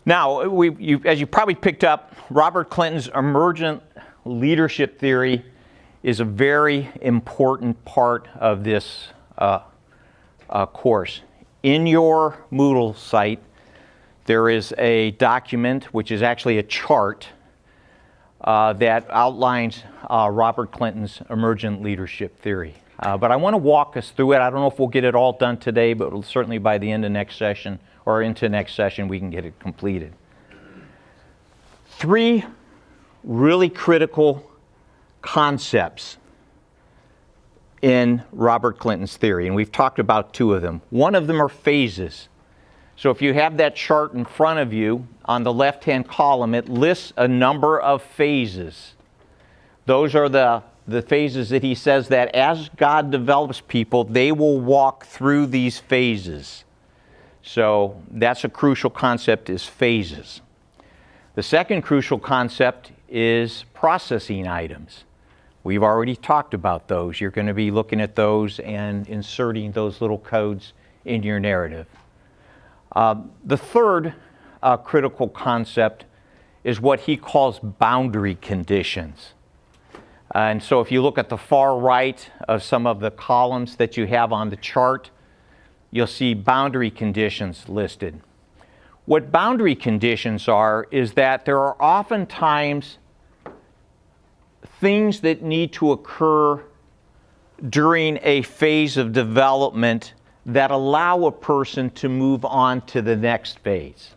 Now, as you probably picked up, Robert Clinton's emergent leadership theory is a very important part of this course. In your Moodle site, there is a document, which is actually a chart, that outlines Robert Clinton's emergent leadership theory. But I want to walk us through it. I don't know if we'll get it all done today, but certainly by the end of next session or into next session, we can get it completed. 3 really critical concepts in Robert Clinton's theory, and we've talked about 2 of them. One of them are phases. So if you have that chart in front of you, on the left-hand column, it lists a number of phases. Those are the phases that he says that as God develops people, they will walk through these phases. So that's a crucial concept, is phases. The second crucial concept is processing items. We've already talked about those. You're going to be looking at those and inserting those little codes in your narrative. The third critical concept is what he calls boundary conditions. And so if you look at the far right of some of the columns that you have on the chart, you'll see boundary conditions listed. What boundary conditions are is that there are oftentimes things that need to occur during a phase of development that allow a person to move on to the next phase.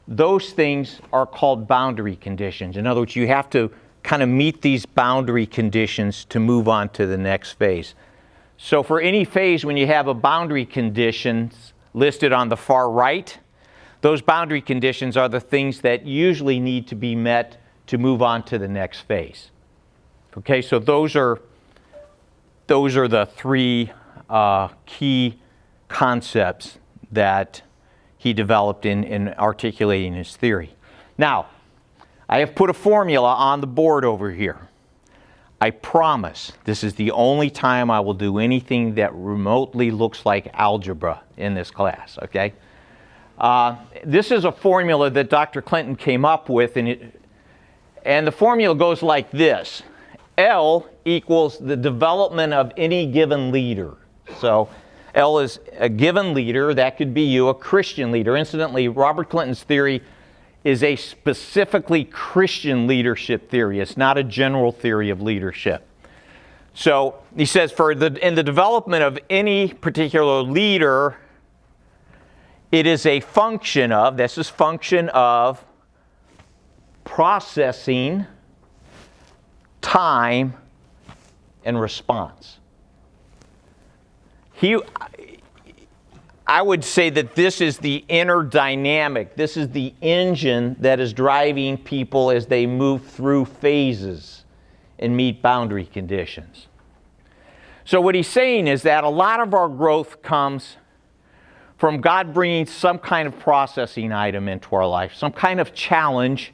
Those things are called boundary conditions. In other words, you have to kind of meet these boundary conditions to move on to the next phase. So for any phase, when you have a boundary conditions listed on the far right, those boundary conditions are the things that usually need to be met to move on to the next phase. Okay, so those are the 3 key concepts that he developed in articulating his theory. Now, I have put a formula on the board over here. I promise this is the only time I will do anything that remotely looks like algebra in this class, okay? This is a formula that Dr. Clinton came up with, and the formula goes like this. L equals the development of any given leader. So L is a given leader. That could be you, a Christian leader. Incidentally, Robert Clinton's theory is a specifically Christian leadership theory. It's not a general theory of leadership. So he says in the development of any particular leader, it is a function of, this is function of processing, time, and response. I would say that this is the inner dynamic. This is the engine that is driving people as they move through phases and meet boundary conditions. So what he's saying is that a lot of our growth comes from God bringing some kind of processing item into our life, some kind of challenge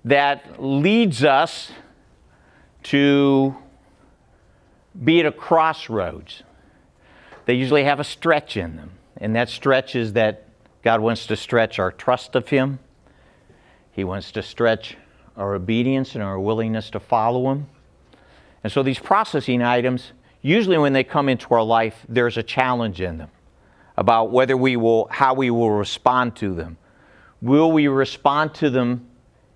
that leads us to be at a crossroads. They usually have a stretch in them, and that stretch is that God wants to stretch our trust of Him. He wants to stretch our obedience and our willingness to follow Him. And so these processing items, usually when they come into our life, there's a challenge in them about how we will respond to them. Will we respond to them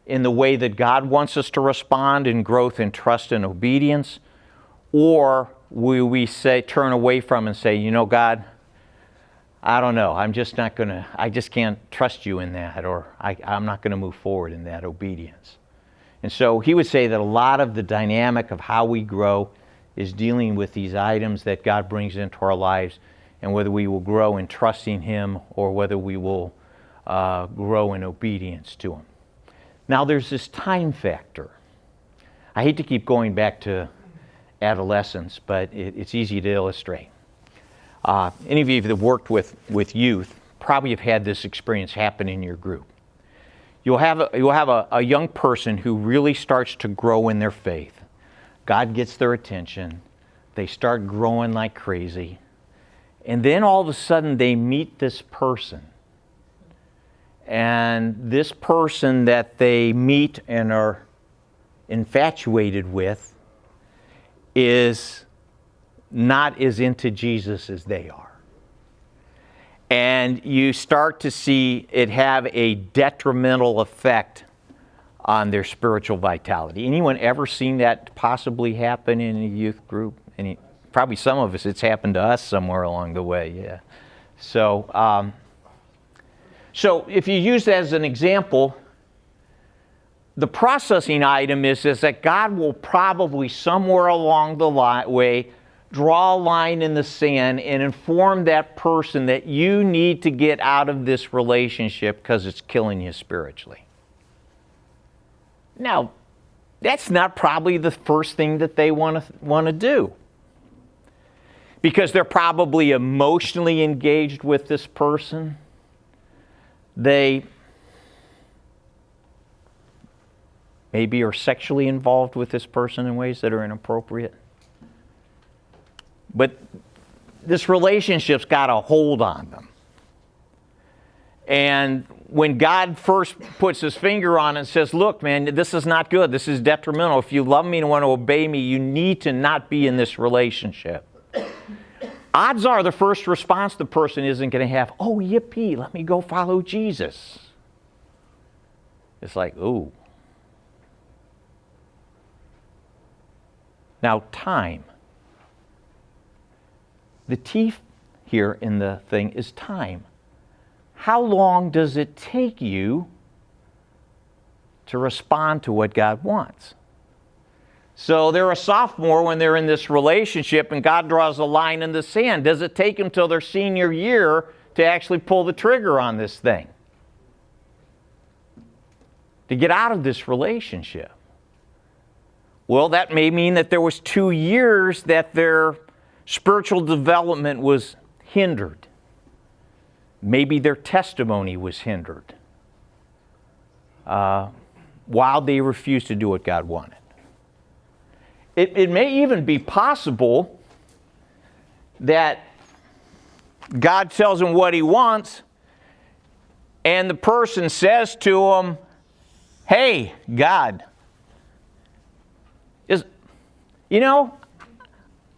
in the way that God wants us to respond in growth and trust and obedience? Or will we turn away from and say, God, I don't know, I just can't trust you in that, or I'm not going to move forward in that obedience. And so he would say that a lot of the dynamic of how we grow is dealing with these items that God brings into our lives, and whether we will grow in trusting Him or whether we will grow in obedience to Him. Now there's this time factor. I hate to keep going back to adolescence, but it's easy to illustrate. Any of you that have worked with youth probably have had this experience happen in your group. You'll have a young person who really starts to grow in their faith. God gets their attention. They start growing like crazy. And then all of a sudden they meet this person. and this person that they meet and are infatuated with is not as into Jesus as they are. And you start to see it have a detrimental effect on their spiritual vitality. Anyone ever seen that possibly happen in a youth group? Probably some of us, it's happened to us somewhere along the way, yeah. So, so if you use that as an example, the processing item is that God will probably somewhere along the way draw a line in the sand and inform that person that you need to get out of this relationship because it's killing you spiritually. Now, that's not probably the first thing that they want to do, because they're probably emotionally engaged with this person. They maybe are sexually involved with this person in ways that are inappropriate. But this relationship's got a hold on them. And when God first puts his finger on it and says, look, man, this is not good. This is detrimental. If you love me and want to obey me, you need to not be in this relationship. Odds are the first response the person isn't going to have, oh, yippee, let me go follow Jesus. It's like, ooh. Now, time. The T here in the thing is time. How long does it take you to respond to what God wants? So they're a sophomore when they're in this relationship and God draws a line in the sand. Does it take them till their senior year to actually pull the trigger on this thing? To get out of this relationship? Well, that may mean that there was 2 years that their spiritual development was hindered. Maybe their testimony was hindered while they refused to do what God wanted. It may even be possible that God tells them what he wants, and the person says to him, hey, God,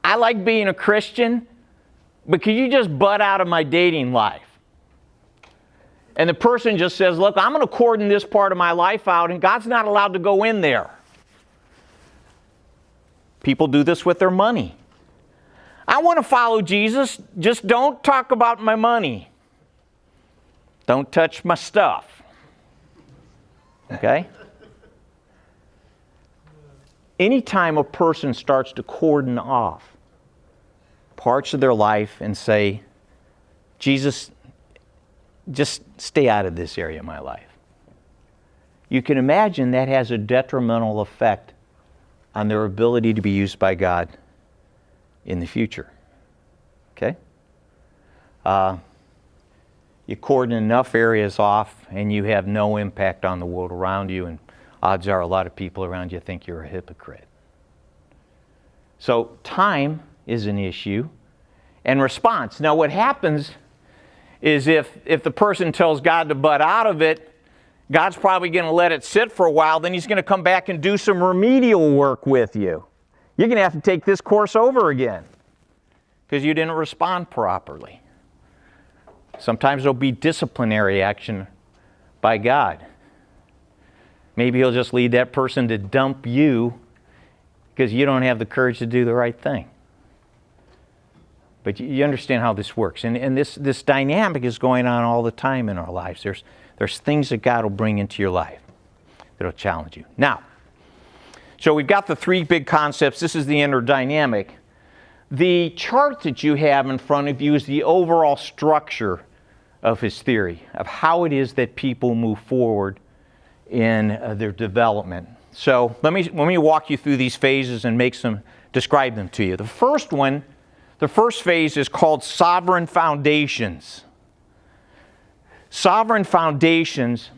I like being a Christian, but can you just butt out of my dating life? And the person just says, look, I'm going to cordon this part of my life out, and God's not allowed to go in there. People do this with their money. I want to follow Jesus, just don't talk about my money. Don't touch my stuff. Okay? Anytime a person starts to cordon off parts of their life and say, Jesus, just stay out of this area of my life, you can imagine that has a detrimental effect on their ability to be used by God in the future. Okay? You cordon enough areas off and you have no impact on the world around you, and odds are a lot of people around you think you're a hypocrite. So time is an issue, and response. Now what happens is if the person tells God to butt out of it, God's probably going to let it sit for a while, then he's going to come back and do some remedial work with you. You're going to have to take this course over again because you didn't respond properly. Sometimes there'll be disciplinary action by God. Maybe he'll just lead that person to dump you because you don't have the courage to do the right thing. But you understand how this works. And this dynamic is going on all the time in our lives. There's things that God will bring into your life that'll challenge you. Now, so we've got the 3 big concepts. This is the inner dynamic. The chart that you have in front of you is the overall structure of his theory, of how it is that people move forward in their development. So let me walk you through these phases and describe them to you. The first phase is called sovereign foundations. Sovereign foundations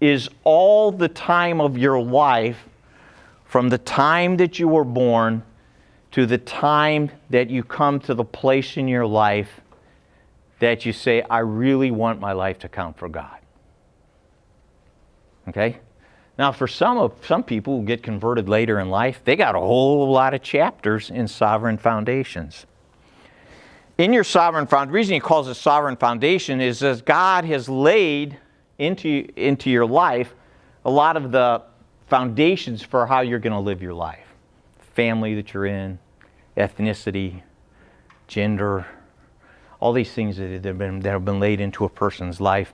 is all the time of your life from the time that you were born to the time that you come to the place in your life that you say, I really want my life to count for God. Okay? Now, for some people who get converted later in life, they got a whole lot of chapters in Sovereign Foundations. In your Sovereign Foundation, the reason he calls it Sovereign Foundation is that God has laid into your life a lot of the foundations for how you're going to live your life. Family that you're in, ethnicity, gender, all these things that have been laid into a person's life,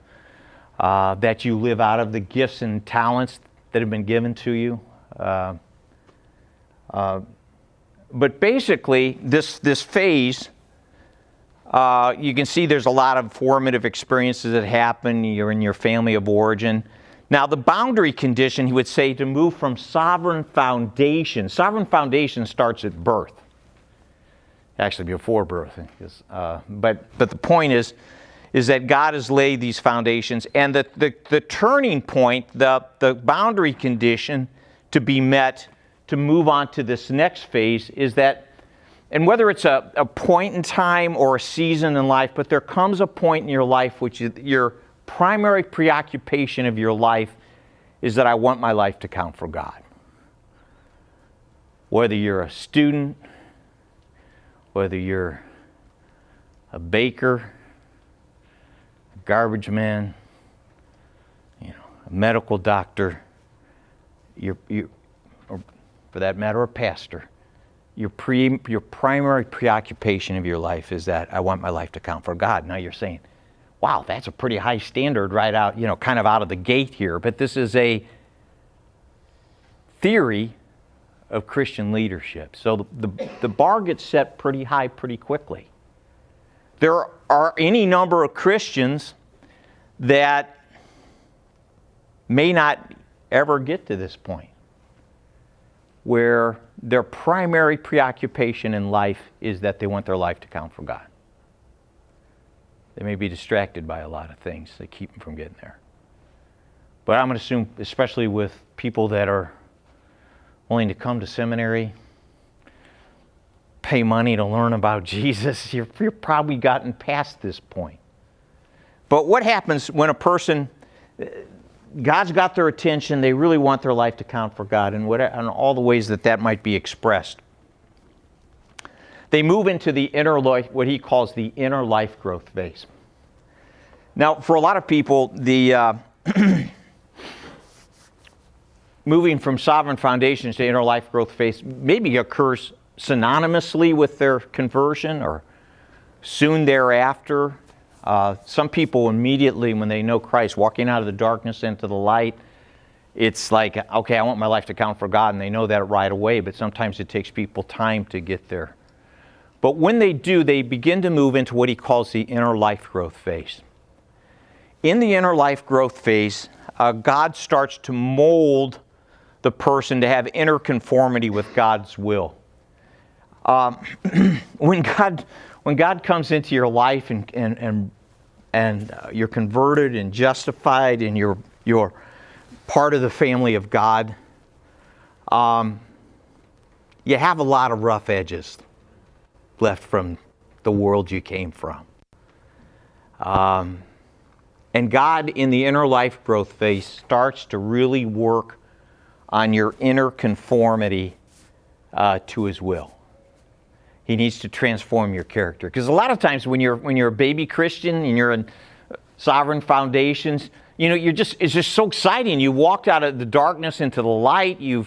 that you live out of, the gifts and talents that have been given to you. But basically, this phase, you can see there's a lot of formative experiences that happen. You're in your family of origin. Now, the boundary condition, he would say, to move from sovereign foundation. Sovereign foundation starts at birth. Actually, before birth. But the point is that God has laid these foundations. And the turning point, the boundary condition to be met to move on to this next phase is that, and whether it's a point in time or a season in life, but there comes a point in your life which is your primary preoccupation of your life is that I want my life to count for God. Whether you're a student, whether you're a baker, a garbage man, a medical doctor, or for that matter, a pastor, your primary preoccupation of your life is that I want my life to count for God. Now you're saying, wow, that's a pretty high standard right out, kind of out of the gate here. But this is a theory of Christian leadership. So the bar gets set pretty high pretty quickly. There are any number of Christians that may not ever get to this point where their primary preoccupation in life is that they want their life to count for God. They may be distracted by a lot of things that keep them from getting there. But I'm going to assume, especially with people that are willing to come to seminary, pay money to learn about Jesus, you're probably gotten past this point. But what happens when a person, God's got their attention, they really want their life to count for God, and all the ways that might be expressed. They move into the inner life, what he calls the inner life growth phase. Now, for a lot of people, the moving from sovereign foundations to inner life growth phase maybe occurs synonymously with their conversion or soon thereafter. Some people immediately, when they know Christ, walking out of the darkness into the light, it's like, okay, I want my life to count for God, and they know that right away, but sometimes it takes people time to get there. But when they do, they begin to move into what he calls the inner life growth phase. In the inner life growth phase, God starts to mold the person to have inner conformity with God's will. When God comes into your life and you're converted and justified and you're part of the family of God, you have a lot of rough edges left from the world you came from. And God, in the inner life growth phase, starts to really work on your inner conformity to his will. He needs to transform your character. Because a lot of times when you're a baby Christian and you're in sovereign foundations, it's just so exciting. You walked out of the darkness into the light. You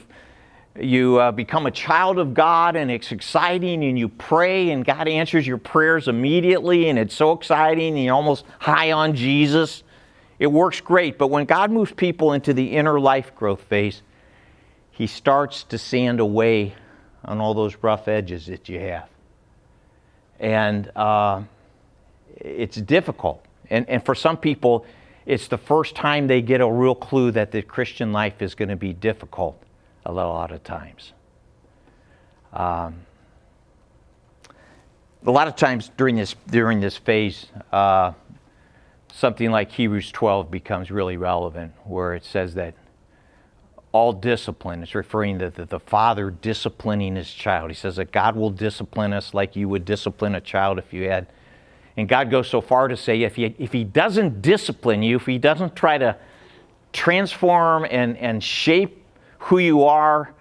become a child of God, and it's exciting, and you pray, and God answers your prayers immediately, and it's so exciting, and you're almost high on Jesus. It works great, but when God moves people into the inner life growth phase, he starts to sand away on all those rough edges that you have. And it's difficult. And for some people, it's the first time they get a real clue that the Christian life is going to be difficult. A lot of times. A lot of times during this phase, something like Hebrews 12 becomes really relevant, where it says that all discipline, it's referring to the father disciplining his child. He says that God will discipline us like you would discipline a child if you had And God goes so far to say, if he doesn't discipline you, if he doesn't try to transform and shape who you are,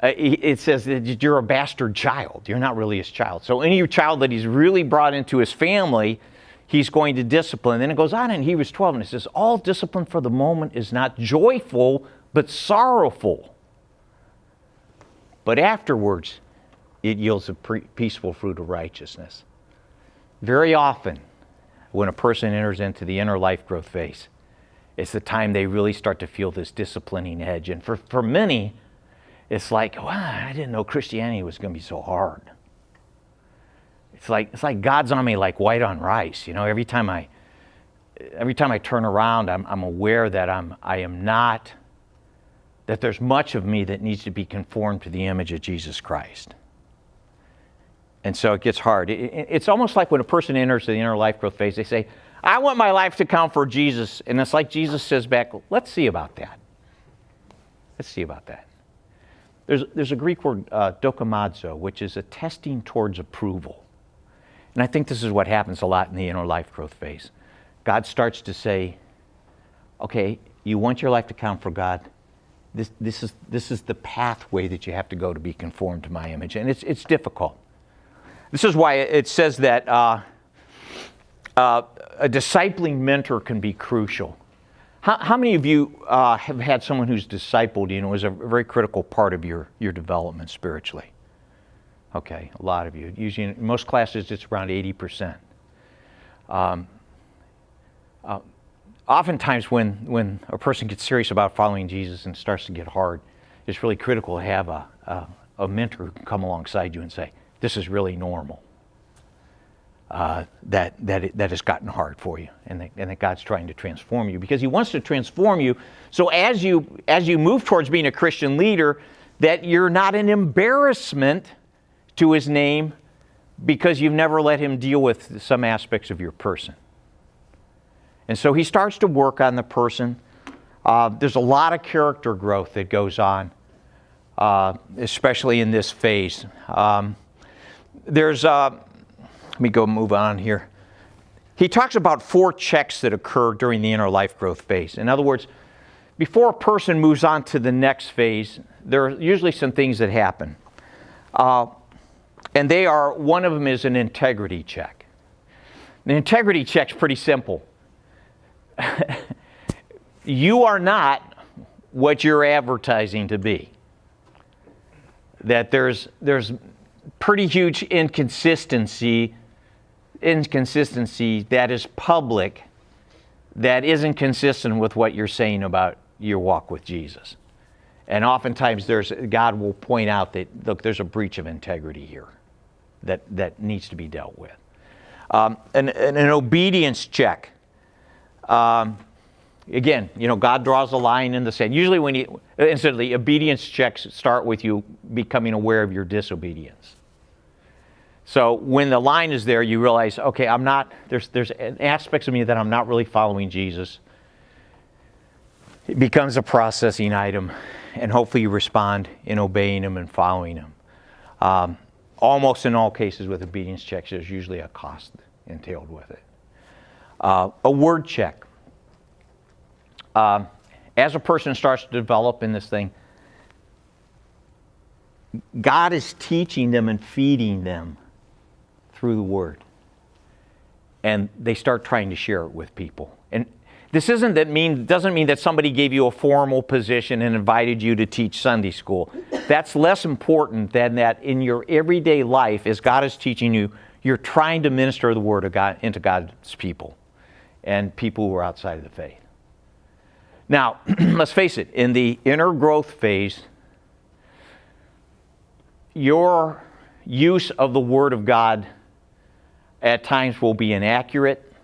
it says that you're a bastard child. You're not really his child. So any child that he's really brought into his family, he's going to discipline. Then it goes on in Hebrews 12, and it says, all discipline for the moment is not joyful, but sorrowful. But afterwards, it yields a peaceful fruit of righteousness. Very often, when a person enters into the inner life growth phase, it's the time they really start to feel this disciplining edge. And for many, it's like, wow, I didn't know Christianity was going to be so hard. It's like God's on me like white on rice. You know, every time I turn around, I'm aware that I am not, that there's much of me that needs to be conformed to the image of Jesus Christ. And so it gets hard. It's almost like when a person enters the inner life growth phase, they say, I want my life to count for Jesus. And it's like Jesus says back, let's see about that. Let's see about that. There's a Greek word, dokimazo, which is a testing towards approval. And I think this is what happens a lot in the inner life growth phase. God starts to say, okay, you want your life to count for God. This is the pathway that you have to go to be conformed to my image. And it's difficult. This is why it says that a discipling mentor can be crucial. How many of you have had someone who's discipled you and was a very critical part of your development spiritually? Okay, a lot of you. Usually in most classes it's around 80%. Oftentimes when a person gets serious about following Jesus and starts to get hard, it's really critical to have a mentor who can come alongside you and say, this is really normal. That has gotten hard for you, and that God's trying to transform you, because he wants to transform you. So as you move towards being a Christian leader, that you're not an embarrassment to his name because you've never let him deal with some aspects of your person. And so he starts to work on the person. There's a lot of character growth that goes on, especially in this phase. Let me move on here. He talks about 4 checks that occur during the inner life growth phase. In other words, before a person moves on to the next phase, there are usually some things that happen. And one of them is an integrity check. The integrity check's pretty simple. You are not what you're advertising to be. That there's pretty huge inconsistency that is public, that isn't consistent with what you're saying about your walk with Jesus. And oftentimes God will point out that, look, there's a breach of integrity here that needs to be dealt with. An obedience check. Again, God draws a line in the sand. Usually incidentally, obedience checks start with you becoming aware of your disobedience. So when the line is there, you realize, okay, there's aspects of me that I'm not really following Jesus. It becomes a processing item, and hopefully you respond in obeying him and following him. Almost in all cases with obedience checks, there's usually a cost entailed with it. A word check. As a person starts to develop in this thing, God is teaching them and feeding them through the Word. And they start trying to share it with people. And this doesn't mean that somebody gave you a formal position and invited you to teach Sunday school. That's less important than that in your everyday life, as God is teaching you, you're trying to minister the Word of God into God's people and people who are outside of the faith. Now, let's face it, in the inner growth phase, your use of the Word of God at times will be inaccurate.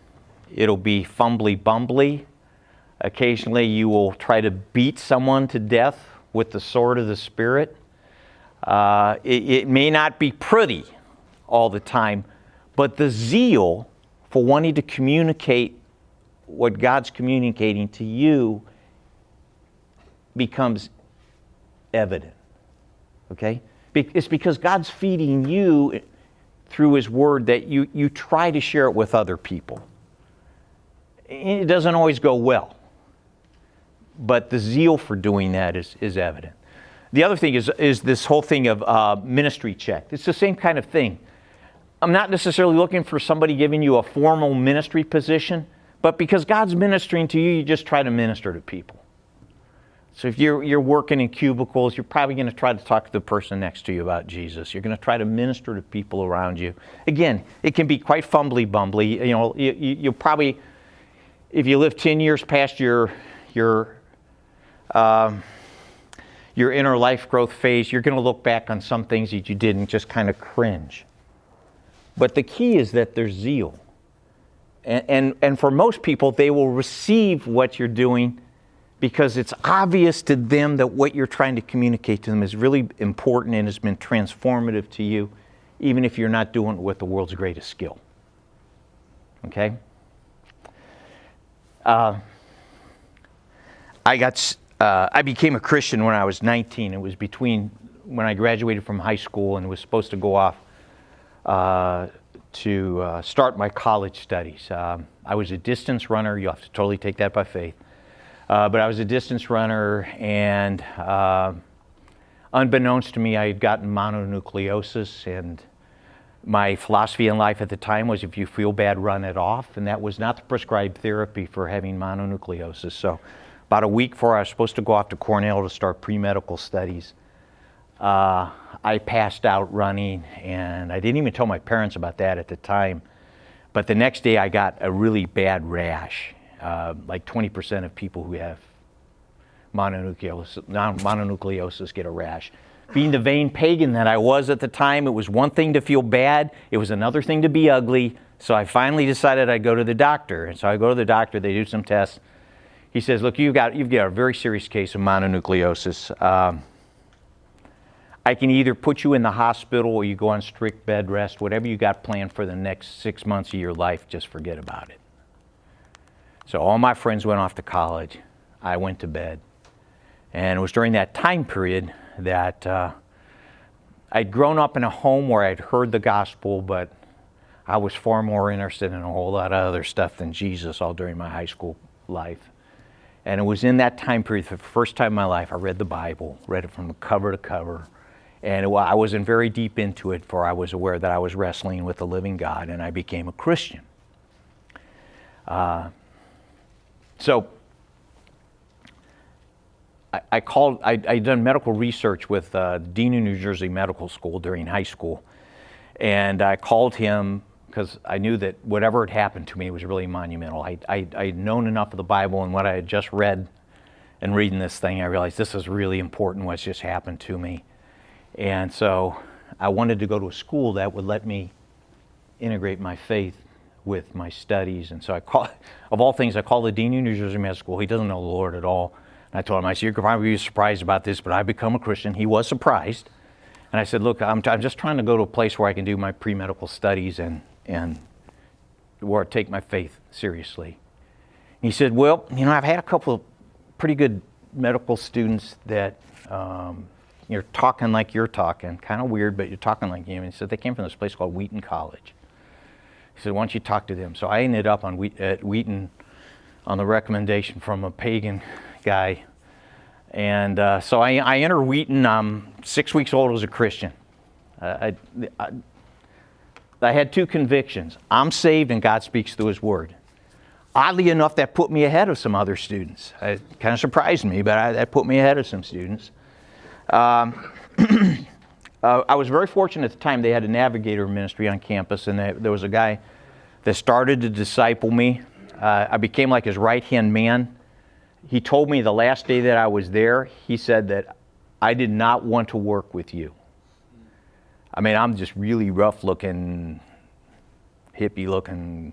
It'll be fumbly-bumbly. Occasionally you will try to beat someone to death with the sword of the Spirit. It may not be pretty all the time, but the zeal for wanting to communicate what God's communicating to you becomes evident. Okay? It's because God's feeding you through His Word that you try to share it with other people. It doesn't always go well, but the zeal for doing that is evident. The other thing is this whole thing of ministry check. It's the same kind of thing. I'm not necessarily looking for somebody giving you a formal ministry position, but because God's ministering to you, you just try to minister to people. So if you're working in cubicles, you're probably going to try to talk to the person next to you about Jesus. You're going to try to minister to people around you. Again, it can be quite fumbly-bumbly. You know, you'll probably, if you live 10 years past your inner life growth phase, you're going to look back on some things that you did and just kind of cringe. But the key is that there's zeal. And for most people, they will receive what you're doing because it's obvious to them that what you're trying to communicate to them is really important and has been transformative to you, even if you're not doing it with the world's greatest skill. Okay? I became a Christian when I was 19. It was between when I graduated from high school and was supposed to go off to start my college studies. I was a distance runner. You'll have to totally take that by faith. But I was a distance runner, and unbeknownst to me, I had gotten mononucleosis, and my philosophy in life at the time was if you feel bad, run it off, and that was not the prescribed therapy for having mononucleosis. So about a week before I was supposed to go off to Cornell to start pre-medical studies, I passed out running, and I didn't even tell my parents about that at the time. But the next day I got a really bad rash. Like 20% of people who have mononucleosis get a rash. Being the vain pagan that I was at the time, it was one thing to feel bad, it was another thing to be ugly. So I finally decided I'd go to the doctor. And so I go to the doctor, they do some tests. He says, look, you've got a very serious case of mononucleosis. I can either put you in the hospital or you go on strict bed rest. Whatever you got planned for the next 6 months of your life, just forget about it. So all my friends went off to college. I went to bed. And it was during that time period that I'd grown up in a home where I'd heard the gospel, but I was far more interested in a whole lot of other stuff than Jesus all during my high school life. And it was in that time period, for the first time in my life, I read the Bible, read it from cover to cover. And I wasn't very deep into it, for I was aware that I was wrestling with the living God, and I became a Christian. So I'd done medical research with Dean of New Jersey Medical School during high school. And I called him because I knew that whatever had happened to me was really monumental. I'd known enough of the Bible and what I had just read and reading this thing, I realized this is really important what's just happened to me. And so I wanted to go to a school that would let me integrate my faith with my studies. And so I called, of all things, I called the Dean of New Jersey Medical School. He doesn't know the Lord at all. And I told him, I said, you're probably be surprised about this, but I've become a Christian. He was surprised. And I said, look, I'm just trying to go to a place where I can do my pre-medical studies and where I take my faith seriously. And he said, well, I've had a couple of pretty good medical students that you're talking like you're talking, kind of weird, but you're talking like you. And he said, they came from this place called Wheaton College. He said, why don't you talk to them? So I ended up at Wheaton on the recommendation from a pagan guy. And so I enter Wheaton. I'm 6 weeks old as a Christian. I had two convictions. I'm saved and God speaks through His Word. Oddly enough, that put me ahead of some other students. It kind of surprised me, but that put me ahead of some students. I was very fortunate at the time. They had a navigator ministry on campus, and there was a guy that started to disciple me. I became like his right-hand man. He told me the last day that I was there, he said that I did not want to work with you. I mean, I'm just really rough-looking, hippie-looking.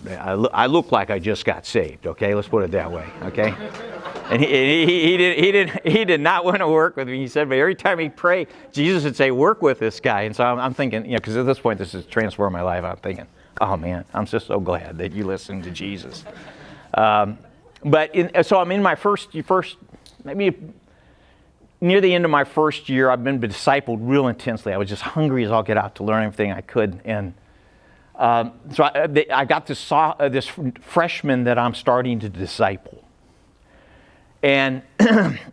I look like I just got saved, okay? Let's put it that way, okay? And he did not want to work with me. He said, but every time he'd pray, Jesus would say, work with this guy. And so I'm thinking, because at this point, this has transformed my life. I'm thinking, oh man, I'm just so glad that you listened to Jesus. So I'm in my first, maybe near the end of my first year, I've been discipled real intensely. I was just hungry as all get out to learn everything I could. And so I got this freshman that I'm starting to disciple. And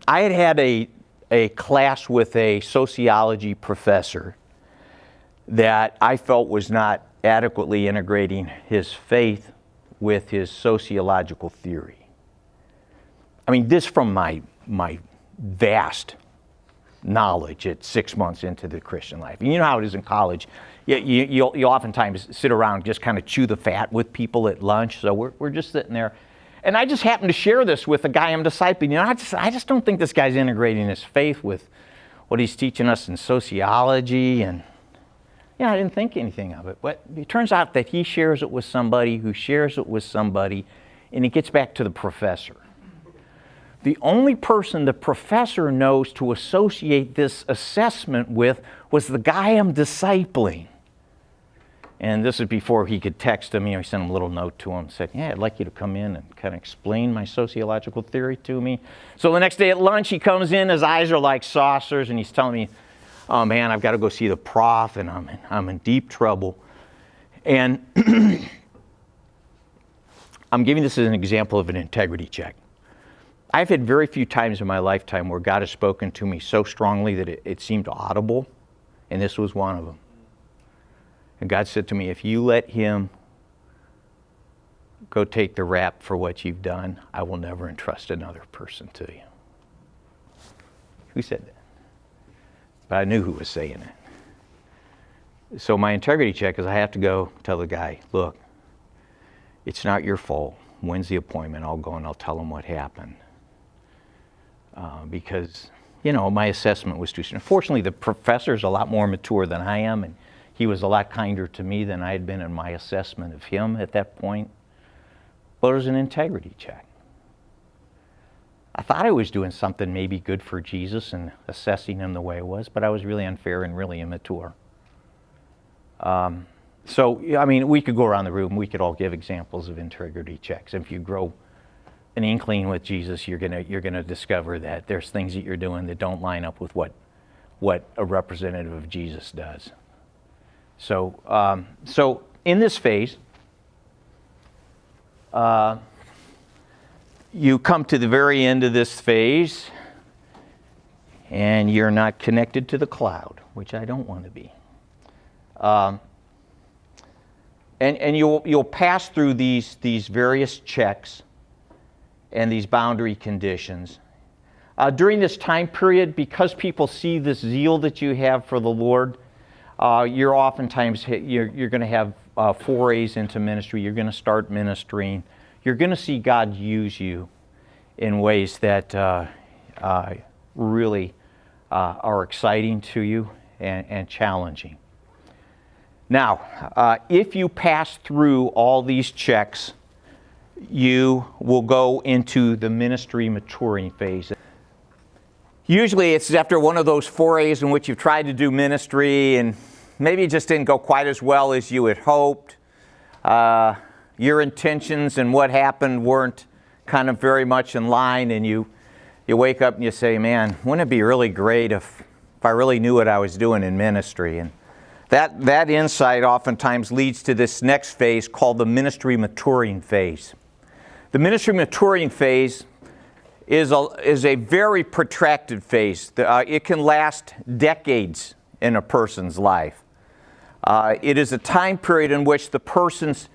I had a class with a sociology professor that I felt was not adequately integrating his faith with his sociological theory. I mean, this from my vast knowledge at 6 months into the Christian life. And you know how it is in college. You'll oftentimes sit around and just kind of chew the fat with people at lunch. So we're just sitting there. And I just happened to share this with the guy I'm discipling. You know, I just don't think this guy's integrating his faith with what he's teaching us in sociology. And yeah, I didn't think anything of it. But it turns out that he shares it with somebody who shares it with somebody, and it gets back to the professor. The only person the professor knows to associate this assessment with was the guy I'm discipling. And this is before he could text him. You know, he sent him a little note to him, said, yeah, I'd like you to come in and kind of explain my sociological theory to me. So the next day at lunch, he comes in, his eyes are like saucers, and he's telling me, oh man, I've got to go see the prof, and I'm in deep trouble. And I'm giving this as an example of an integrity check. I've had very few times in my lifetime where God has spoken to me so strongly that it seemed audible, and this was one of them. And God said to me, if you let him go take the rap for what you've done, I will never entrust another person to you. Who said that? But I knew who was saying it. So my integrity check is I have to go tell the guy, look, it's not your fault. When's the appointment? I'll go and I'll tell him what happened. Because, you know, my assessment was too soon. Fortunately, the professor's a lot more mature than I am, and he was a lot kinder to me than I had been in my assessment of him at that point. But it was an integrity check. I thought I was doing something maybe good for Jesus and assessing him the way I was, but I was really unfair and really immature. So, I mean, we could go around the room. We could all give examples of integrity checks. If you grow an inkling with Jesus, you're gonna discover that there's things that you're doing that don't line up with what a representative of Jesus does. So, so in this phase, you come to the very end of this phase, and you're not connected to the cloud, which I don't want to be. And you'll pass through these various checks and these boundary conditions. During this time period, because people see this zeal that you have for the Lord, you're oftentimes you're going to have forays into ministry. You're going to start ministering. You're going to see God use you in ways that really are exciting to you and challenging. Now, if you pass through all these checks, you will go into the ministry maturing phase. Usually it's after one of those forays in which you've tried to do ministry and maybe it just didn't go quite as well as you had hoped. Your intentions and what happened weren't kind of very much in line, and you wake up and you say, man, wouldn't it be really great if I really knew what I was doing in ministry? And that insight oftentimes leads to this next phase called the ministry maturing phase. The ministry maturing phase is a very protracted phase. It can last decades in a person's life. It is a time period in which the person's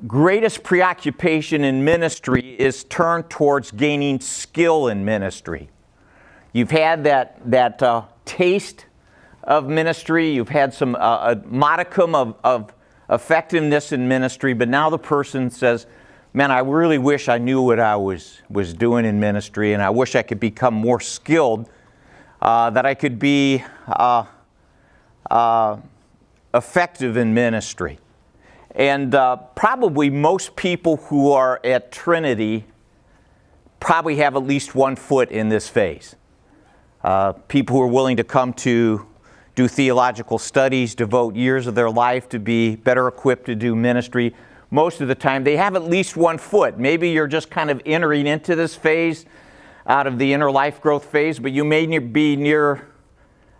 greatest preoccupation in ministry is turned towards gaining skill in ministry. You've had that taste of ministry. You've had some a modicum of effectiveness in ministry, but now the person says, man, I really wish I knew what I was doing in ministry, and I wish I could become more skilled, that I could be effective in ministry. And probably most people who are at Trinity probably have at least one foot in this phase. People who are willing to come to do theological studies, devote years of their life to be better equipped to do ministry. Most of the time, they have at least one foot. Maybe you're just kind of entering into this phase. out of the inner life growth phase, but you may be near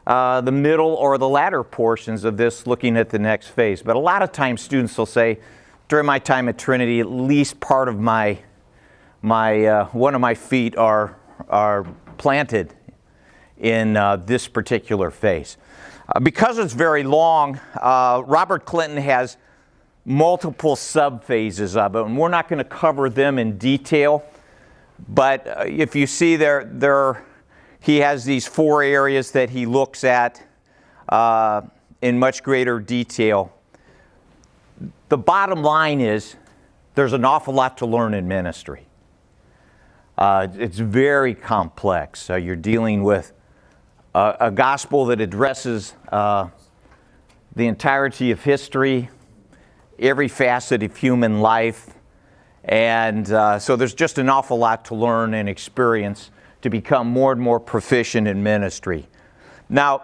the middle or the latter portions of this looking at the next phase. But a lot of times students will say, during my time at Trinity, at least part of one of my feet are planted in this particular phase. Because it's very long, Robert Clinton has multiple sub-phases of it, and we're not going to cover them in detail. But if you see he has these 4 areas that he looks at in much greater detail. The bottom line is there's an awful lot to learn in ministry. It's very complex. You're dealing with a gospel that addresses the entirety of history, every facet of human life, and so there's just an awful lot to learn and experience to become more and more proficient in ministry. Now,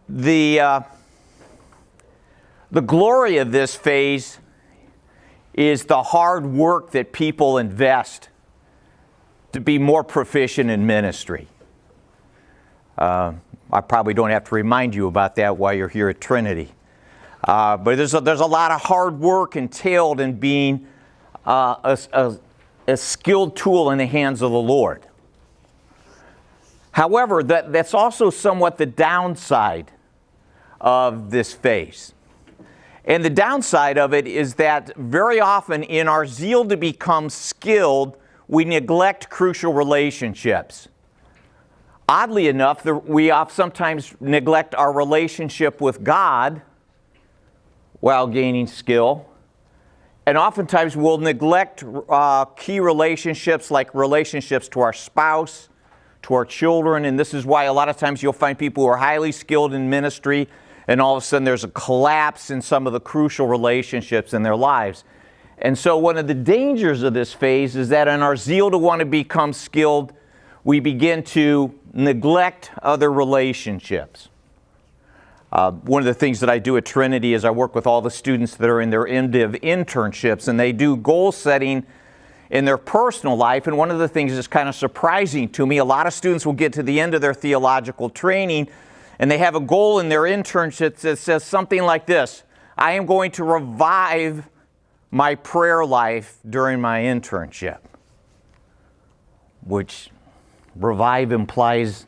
the glory of this phase is the hard work that people invest to be more proficient in ministry. I probably don't have to remind you about that while you're here at Trinity. But there's a lot of hard work entailed in being a skilled tool in the hands of the Lord. However, that's also somewhat the downside of this phase. And the downside of it is that very often in our zeal to become skilled, we neglect crucial relationships. Oddly enough, we sometimes neglect our relationship with God while gaining skill. And oftentimes we'll neglect key relationships like relationships to our spouse, to our children. And this is why a lot of times you'll find people who are highly skilled in ministry and all of a sudden there's a collapse in some of the crucial relationships in their lives. And so one of the dangers of this phase is that in our zeal to want to become skilled, we begin to neglect other relationships. One of the things that I do at Trinity is I work with all the students that are in their end of internships, and they do goal setting in their personal life. And one of the things that's kind of surprising to me, a lot of students will get to the end of their theological training and they have a goal in their internship that says something like this: I am going to revive my prayer life during my internship. Which revive implies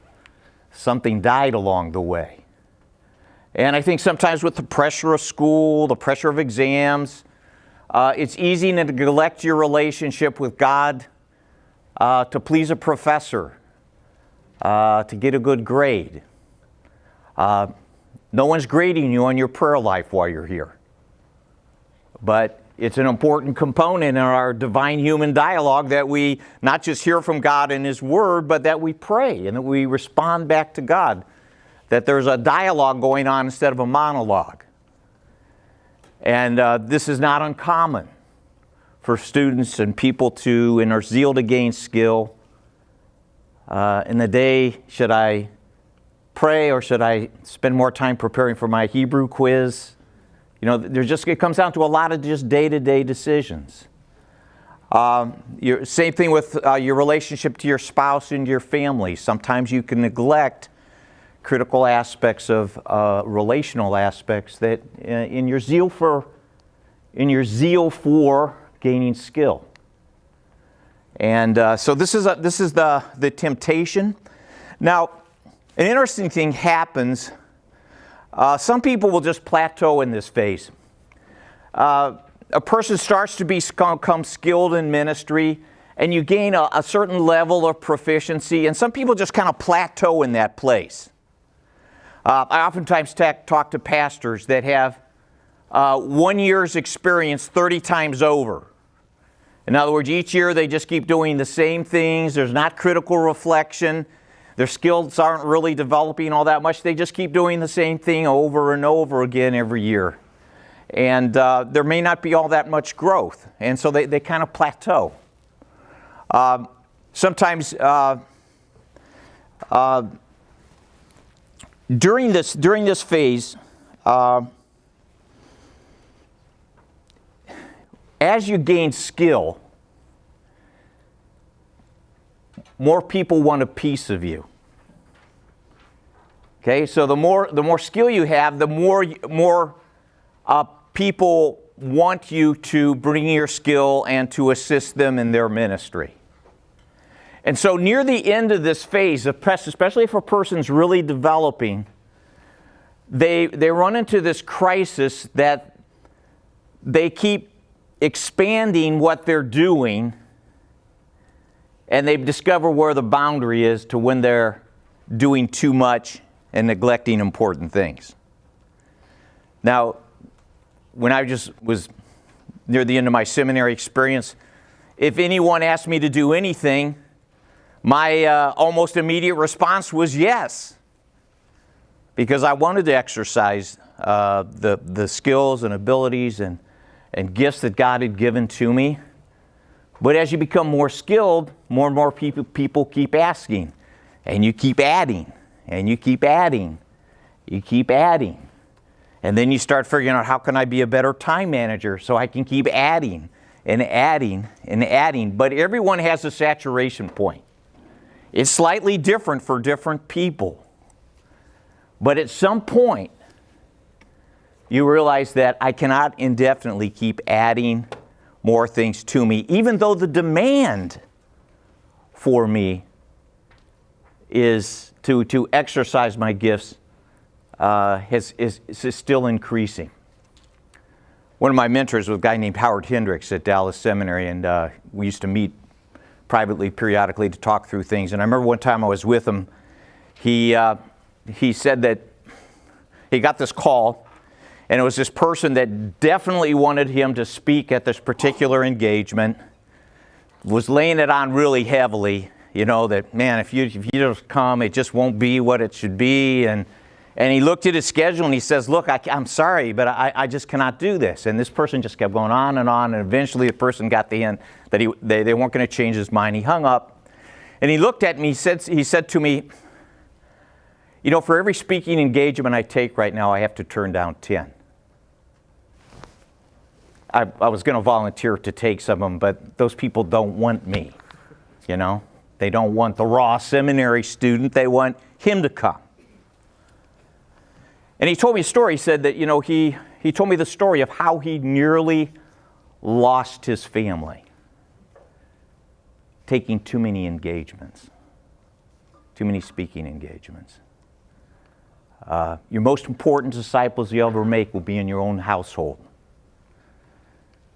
something died along the way. And I think sometimes with the pressure of school, the pressure of exams, it's easy to neglect your relationship with God to please a professor, to get a good grade. No one's grading you on your prayer life while you're here. But it's an important component in our divine human dialogue that we not just hear from God in His Word, but that we pray and that we respond back to God. That there's a dialogue going on instead of a monologue. And this is not uncommon for students and people to, in their zeal to gain skill, in the day, should I pray or should I spend more time preparing for my Hebrew quiz? You know, it comes down to a lot of just day-to-day decisions. Same thing with your relationship to your spouse and your family. Sometimes you can neglect critical aspects of relational aspects that in your zeal for gaining skill. And so this is the temptation. Now, an interesting thing happens. Some people will just plateau in this phase. A person starts to become skilled in ministry, and you gain a certain level of proficiency, and some people just kind of plateau in that place. I oftentimes talk to pastors that have 1 year's experience 30 times over. In other words, each year they just keep doing the same things. There's not critical reflection. Their skills aren't really developing all that much. They just keep doing the same thing over and over again every year. And there may not be all that much growth. And so they kind of plateau. Sometimes during this phase, as you gain skill, more people want a piece of you. Okay, so the more skill you have, the more people want you to bring your skill and to assist them in their ministry. And so near the end of this phase, especially if a person's really developing, they run into this crisis that they keep expanding what they're doing, and they discover where the boundary is to when they're doing too much and neglecting important things. Now, when I just was near the end of my seminary experience, if anyone asked me to do anything, my almost immediate response was yes, because I wanted to exercise the skills and abilities and gifts that God had given to me. But as you become more skilled, more and more people keep asking, and you keep adding, and you keep adding, you keep adding. And then you start figuring out, how can I be a better time manager so I can keep adding and adding and adding. But everyone has a saturation point. It's slightly different for different people. But at some point, you realize that I cannot indefinitely keep adding more things to me, even though the demand for me is to exercise my gifts is still increasing. One of my mentors was a guy named Howard Hendricks at Dallas Seminary, and we used to meet privately periodically to talk through things. And I remember one time I was with him, he said that he got this call, and it was this person that definitely wanted him to speak at this particular engagement, was laying it on really heavily, you know, that, man, if you just come, it just won't be what it should be. And he looked at his schedule and he says, look, I'm sorry, but I just cannot do this. And this person just kept going on, and eventually the person got the end that they weren't going to change his mind. He hung up, and he looked at me, he said to me, you know, for every speaking engagement I take right now, I have to turn down 10. I was going to volunteer to take some of them, but those people don't want me, you know. They don't want the raw seminary student. They want him to come. And he told me a story. He said that, you know, he told me the story of how he nearly lost his family taking too many engagements, too many speaking engagements. Your most important disciples you'll ever make will be in your own household.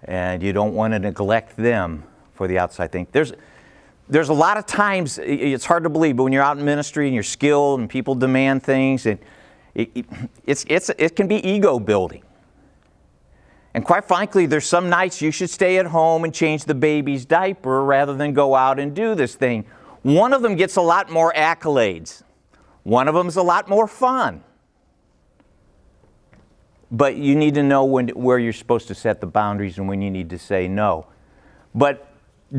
And you don't want to neglect them for the outside thing. There's a lot of times, it's hard to believe, but when you're out in ministry and you're skilled and people demand things, and it can be ego building. And quite frankly, there's some nights you should stay at home and change the baby's diaper rather than go out and do this thing. One of them gets a lot more accolades. One of them is a lot more fun. But you need to know where you're supposed to set the boundaries and when you need to say no. But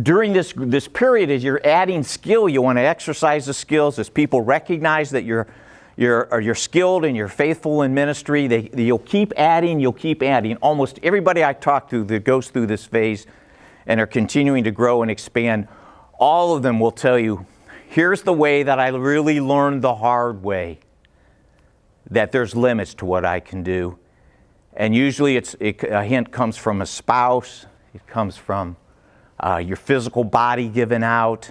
during this period, as you're adding skill, you want to exercise the skills. As people recognize that you're skilled and you're faithful in ministry, you'll keep adding, you'll keep adding. Almost everybody I talk to that goes through this phase and are continuing to grow and expand, all of them will tell you, here's the way that I really learned the hard way, that there's limits to what I can do. And usually a hint comes from a spouse, it comes from your physical body giving out,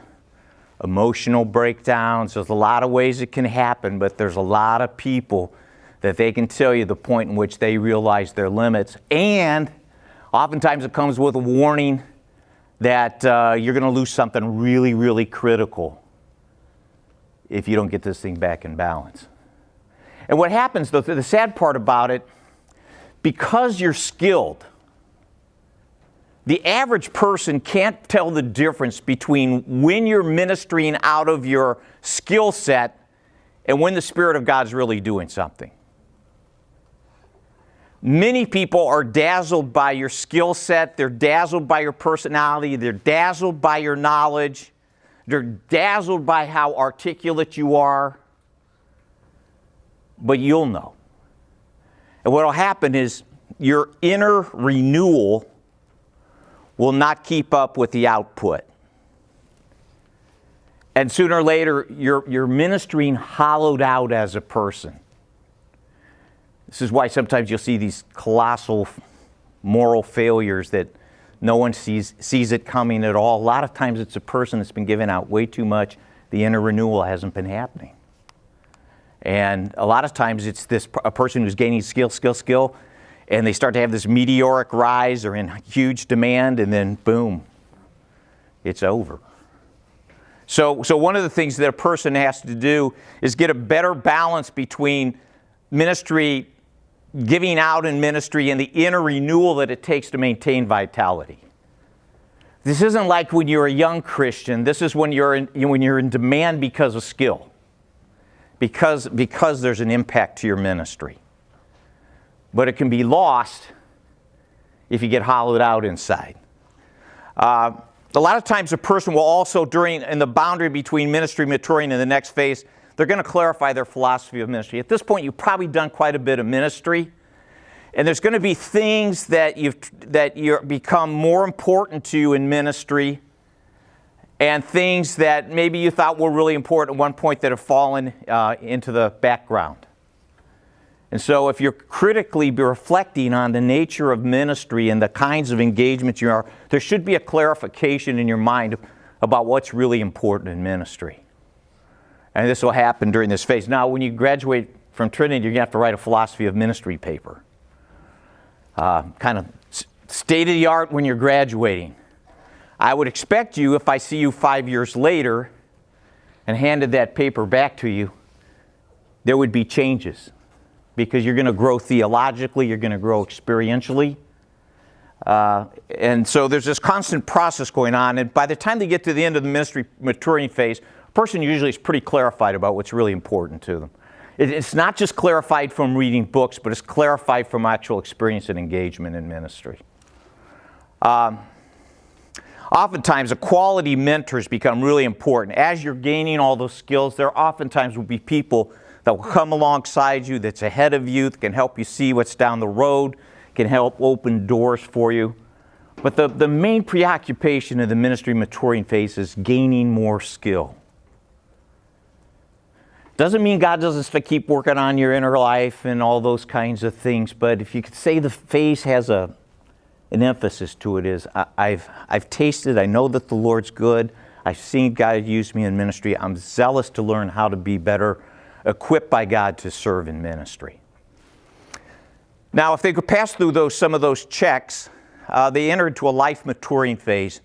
emotional breakdowns. There's a lot of ways it can happen, but there's a lot of people that they can tell you the point in which they realize their limits. And oftentimes it comes with a warning that you're going to lose something really, really critical if you don't get this thing back in balance. And what happens, though, the sad part about it, because you're skilled, the average person can't tell the difference between when you're ministering out of your skill set and when the Spirit of God's really doing something. Many people are dazzled by your skill set, they're dazzled by your personality, they're dazzled by your knowledge, they're dazzled by how articulate you are, but you'll know. And what will happen is your inner renewal will not keep up with the output. And sooner or later, you're ministering hollowed out as a person. This is why sometimes you'll see these colossal moral failures that no one sees it coming at all. A lot of times it's a person that's been giving out way too much. The inner renewal hasn't been happening. And a lot of times it's a person who's gaining skill, and they start to have this meteoric rise or in huge demand, and then boom, it's over. So one of the things that a person has to do is get a better balance between ministry, giving out in ministry, and the inner renewal that it takes to maintain vitality. This isn't like when you're a young Christian. This is when you're in demand because of skill, because there's an impact to your ministry. But it can be lost if you get hollowed out inside. A lot of times a person will also, in the boundary between ministry maturing and the next phase, they're going to clarify their philosophy of ministry. At this point, you've probably done quite a bit of ministry, and there's going to be things that you become more important to you in ministry, and things that maybe you thought were really important at one point that have fallen into the background. And so if you're critically reflecting on the nature of ministry and the kinds of engagements you are, there should be a clarification in your mind about what's really important in ministry. And this will happen during this phase. Now, when you graduate from Trinity, you're going to have to write a philosophy of ministry paper. Kind of state of the art when you're graduating. I would expect you, if I see you 5 years later and handed that paper back to you, there would be changes. Because you're going to grow theologically, you're going to grow experientially. And so there's this constant process going on. And by the time they get to the end of the ministry maturing phase, a person usually is pretty clarified about what's really important to them. It's not just clarified from reading books, but it's clarified from actual experience and engagement in ministry. Oftentimes, quality mentors become really important. As you're gaining all those skills, there oftentimes will be people that will come alongside you, that's ahead of you, that can help you see what's down the road, can help open doors for you. But the main preoccupation of the ministry maturing phase is gaining more skill. Doesn't mean God doesn't keep working on your inner life and all those kinds of things, but if you could say the phase has an emphasis to it is, I've tasted, I know that the Lord's good, I've seen God use me in ministry, I'm zealous to learn how to be better equipped by God to serve in ministry. Now, if they could pass through some of those checks, they enter into a life maturing phase.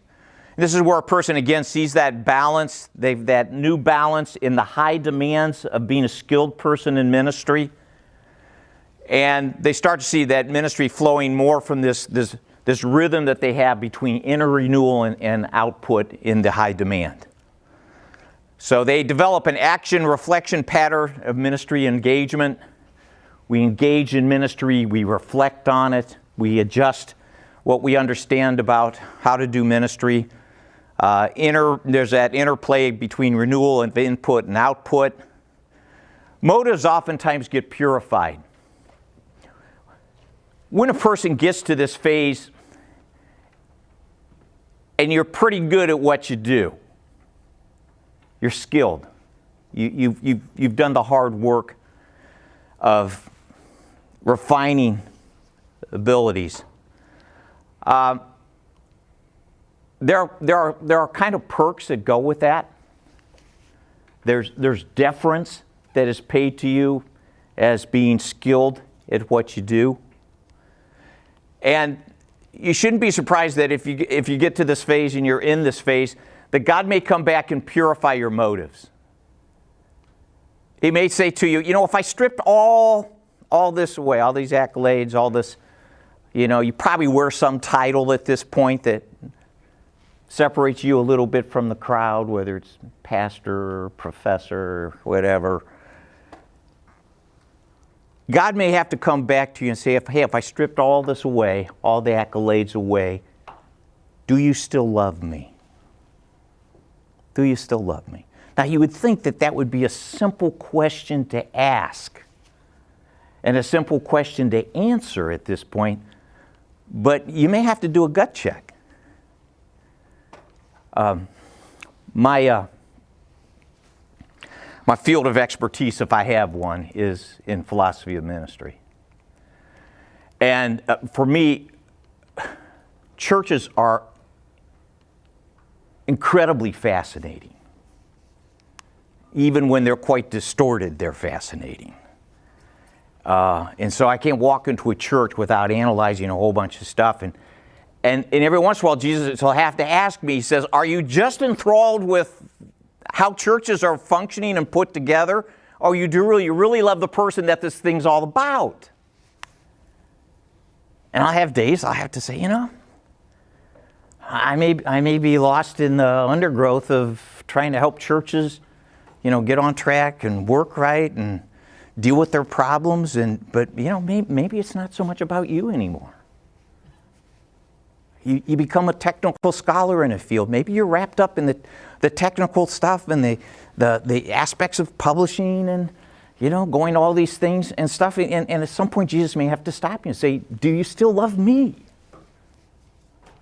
This is where a person again sees that balance, that new balance in the high demands of being a skilled person in ministry, and they start to see that ministry flowing more from this rhythm that they have between inner renewal and output in the high demand. So they develop an action-reflection pattern of ministry engagement. We engage in ministry, we reflect on it, we adjust what we understand about how to do ministry. There's that interplay between renewal and input and output. Motives oftentimes get purified. When a person gets to this phase and you're pretty good at what you do, you're skilled. You've done the hard work of refining abilities. There are kind of perks that go with that. There's deference that is paid to you as being skilled at what you do. And you shouldn't be surprised that if you get to this phase and you're in this phase, that God may come back and purify your motives. He may say to you, if I stripped all this away, all these accolades, all this, you probably wear some title at this point that separates you a little bit from the crowd, whether it's pastor or professor or whatever. God may have to come back to you and say, if I stripped all this away, all the accolades away, do you still love me? Do you still love me? Now, you would think that would be a simple question to ask and a simple question to answer at this point, but you may have to do a gut check. My My field of expertise, if I have one, is in philosophy of ministry. And for me, churches are incredibly fascinating. Even when they're quite distorted, they're fascinating. And so I can't walk into a church without analyzing a whole bunch of stuff. And every once in a while, Jesus will have to ask me, he says, are you just enthralled with how churches are functioning and put together? Or you really love the person that this thing's all about? And I'll have days I'll have to say, I may be lost in the undergrowth of trying to help churches, get on track and work right and deal with their problems. But maybe it's not so much about you anymore. You become a technical scholar in a field. Maybe you're wrapped up in the technical stuff and the aspects of publishing and going to all these things and stuff. And at some point, Jesus may have to stop you and say, do you still love me?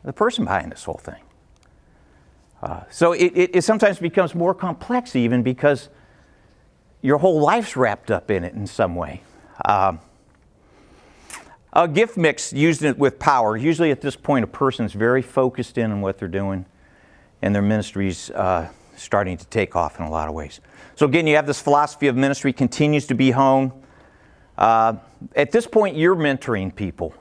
The person behind this whole thing. So it sometimes becomes more complex even because your whole life's wrapped up in it in some way. A gift mix used with power. Usually at this point, a person's very focused in on what they're doing and their ministry's starting to take off in a lot of ways. So again, you have this philosophy of ministry continues to be honed. At this point, you're mentoring people.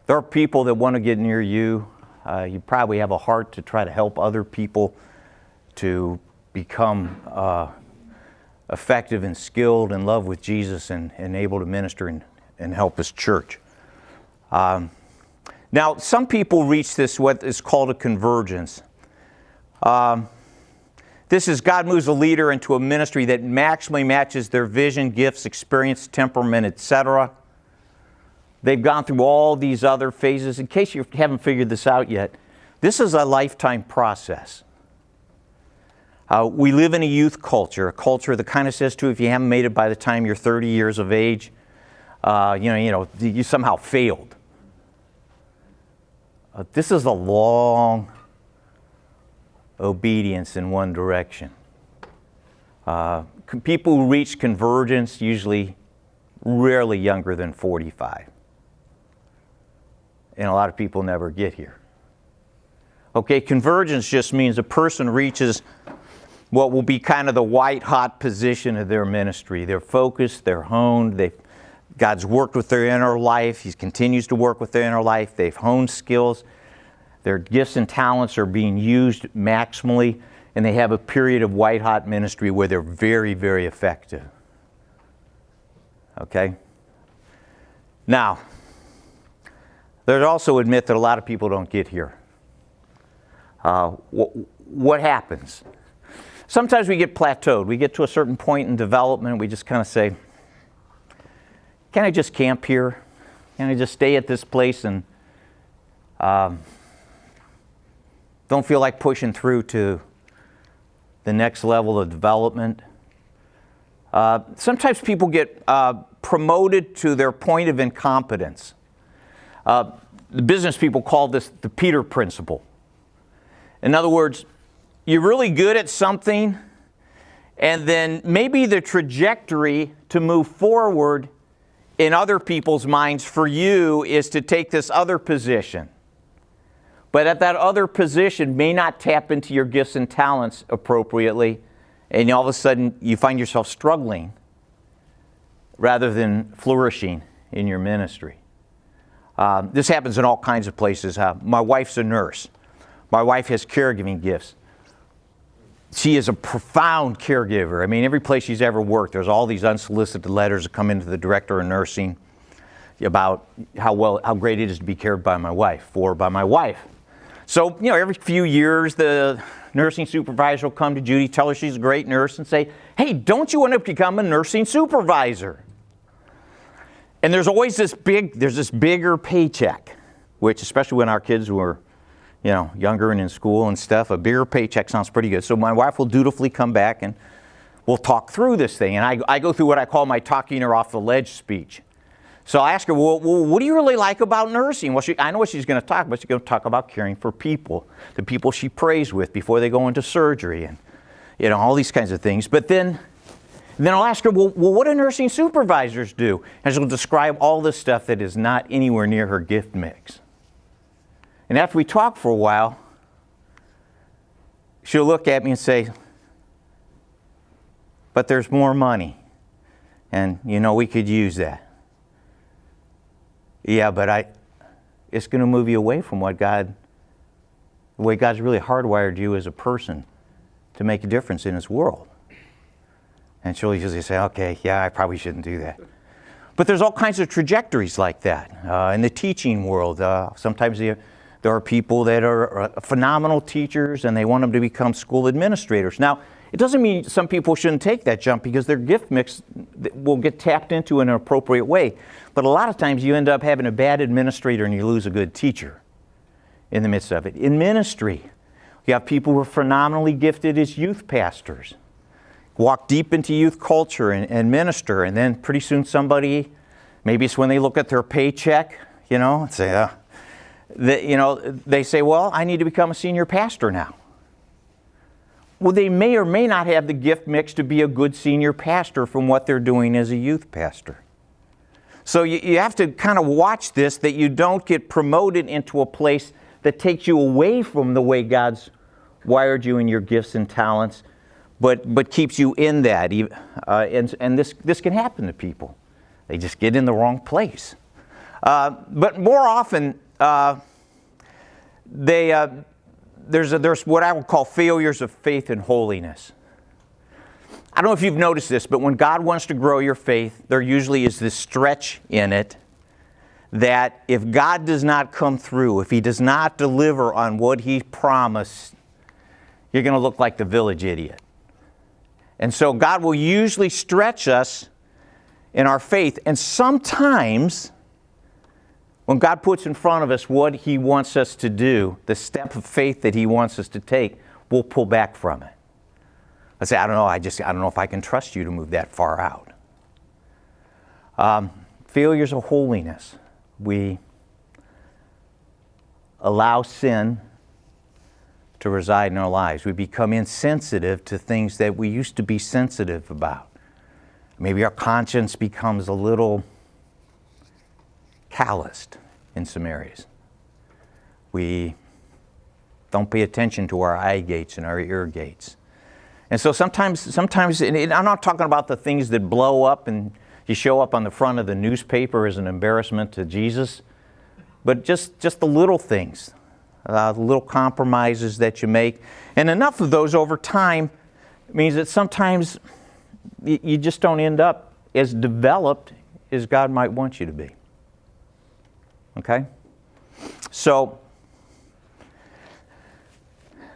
There are people that want to get near you. You probably have a heart to try to help other people to become effective and skilled and love with Jesus and able to minister and help His church. Now, some people reach this, what is called a convergence. This is God moves a leader into a ministry that maximally matches their vision, gifts, experience, temperament, etc. They've gone through all these other phases. In case you haven't figured this out yet, this is a lifetime process. We live in a youth culture, a culture that kind of says to you, if you haven't made it by the time you're 30 years of age, you somehow failed. This is a long obedience in one direction. People who reach convergence usually rarely younger than 45. And a lot of people never get here. Okay, convergence just means a person reaches what will be kind of the white-hot position of their ministry. They're focused, they're honed, God's worked with their inner life, He continues to work with their inner life, they've honed skills, their gifts and talents are being used maximally, and they have a period of white-hot ministry where they're very, very effective. Okay? Now, there's also admit that a lot of people don't get here. What happens? Sometimes we get plateaued. We get to a certain point in development, we just kind of say, can I just camp here? Can I just stay at this place and don't feel like pushing through to the next level of development? Sometimes people get promoted to their point of incompetence. The business people call this the Peter principle. In other words, you're really good at something, and then maybe the trajectory to move forward in other people's minds for you is to take this other position. But at that other position may not tap into your gifts and talents appropriately, and all of a sudden you find yourself struggling rather than flourishing in your ministry. This happens in all kinds of places. My wife's a nurse. My wife has caregiving gifts. She is a profound caregiver. I mean, every place she's ever worked, there's all these unsolicited letters that come into the director of nursing about how great it is to be cared by my wife. So, every few years, the nursing supervisor will come to Judy, tell her she's a great nurse, and say, hey, don't you want to become a nursing supervisor? And there's always this bigger paycheck, which especially when our kids were, younger and in school and stuff, a bigger paycheck sounds pretty good. So my wife will dutifully come back and we'll talk through this thing. And I go through what I call my talking her off the ledge speech. So I ask her, well, what do you really like about nursing? Well, I know what she's going to talk about. She's going to talk about caring for people, the people she prays with before they go into surgery. And, all these kinds of things. But then I'll ask her, well, what do nursing supervisors do? And she'll describe all this stuff that is not anywhere near her gift mix. And after we talk for a while, she'll look at me and say, but there's more money. And, we could use that. Yeah, but it's going to move you away from the way God's really hardwired you as a person to make a difference in His world. And she'll usually say, okay, yeah, I probably shouldn't do that. But there's all kinds of trajectories like that. In the teaching world, sometimes there are people that are phenomenal teachers and they want them to become school administrators. Now, it doesn't mean some people shouldn't take that jump because their gift mix will get tapped into in an appropriate way. But a lot of times you end up having a bad administrator and you lose a good teacher in the midst of it. In ministry, you have people who are phenomenally gifted as youth pastors. Walk deep into youth culture and minister, and then pretty soon somebody, maybe it's when they look at their paycheck, and say, they say, well, I need to become a senior pastor now. Well, they may or may not have the gift mix to be a good senior pastor from what they're doing as a youth pastor. So you have to kind of watch this, that you don't get promoted into a place that takes you away from the way God's wired you in your gifts and talents, but keeps you in that. And this can happen to people. They just get in the wrong place. But more often, there's what I would call failures of faith and holiness. I don't know if you've noticed this, but when God wants to grow your faith, there usually is this stretch in it that if God does not come through, if He does not deliver on what He promised, you're going to look like the village idiot. And so God will usually stretch us in our faith. And sometimes, when God puts in front of us what He wants us to do, the step of faith that He wants us to take, we'll pull back from it. I say, I don't know if I can trust you to move that far out. Failures of holiness. We allow sin to reside in our lives. We become insensitive to things that we used to be sensitive about. Maybe our conscience becomes a little calloused in some areas. We don't pay attention to our eye gates and our ear gates. And so sometimes, and I'm not talking about the things that blow up and you show up on the front of the newspaper as an embarrassment to Jesus, but just the little things, the little compromises that you make. And enough of those over time means that sometimes you just don't end up as developed as God might want you to be. Okay? So,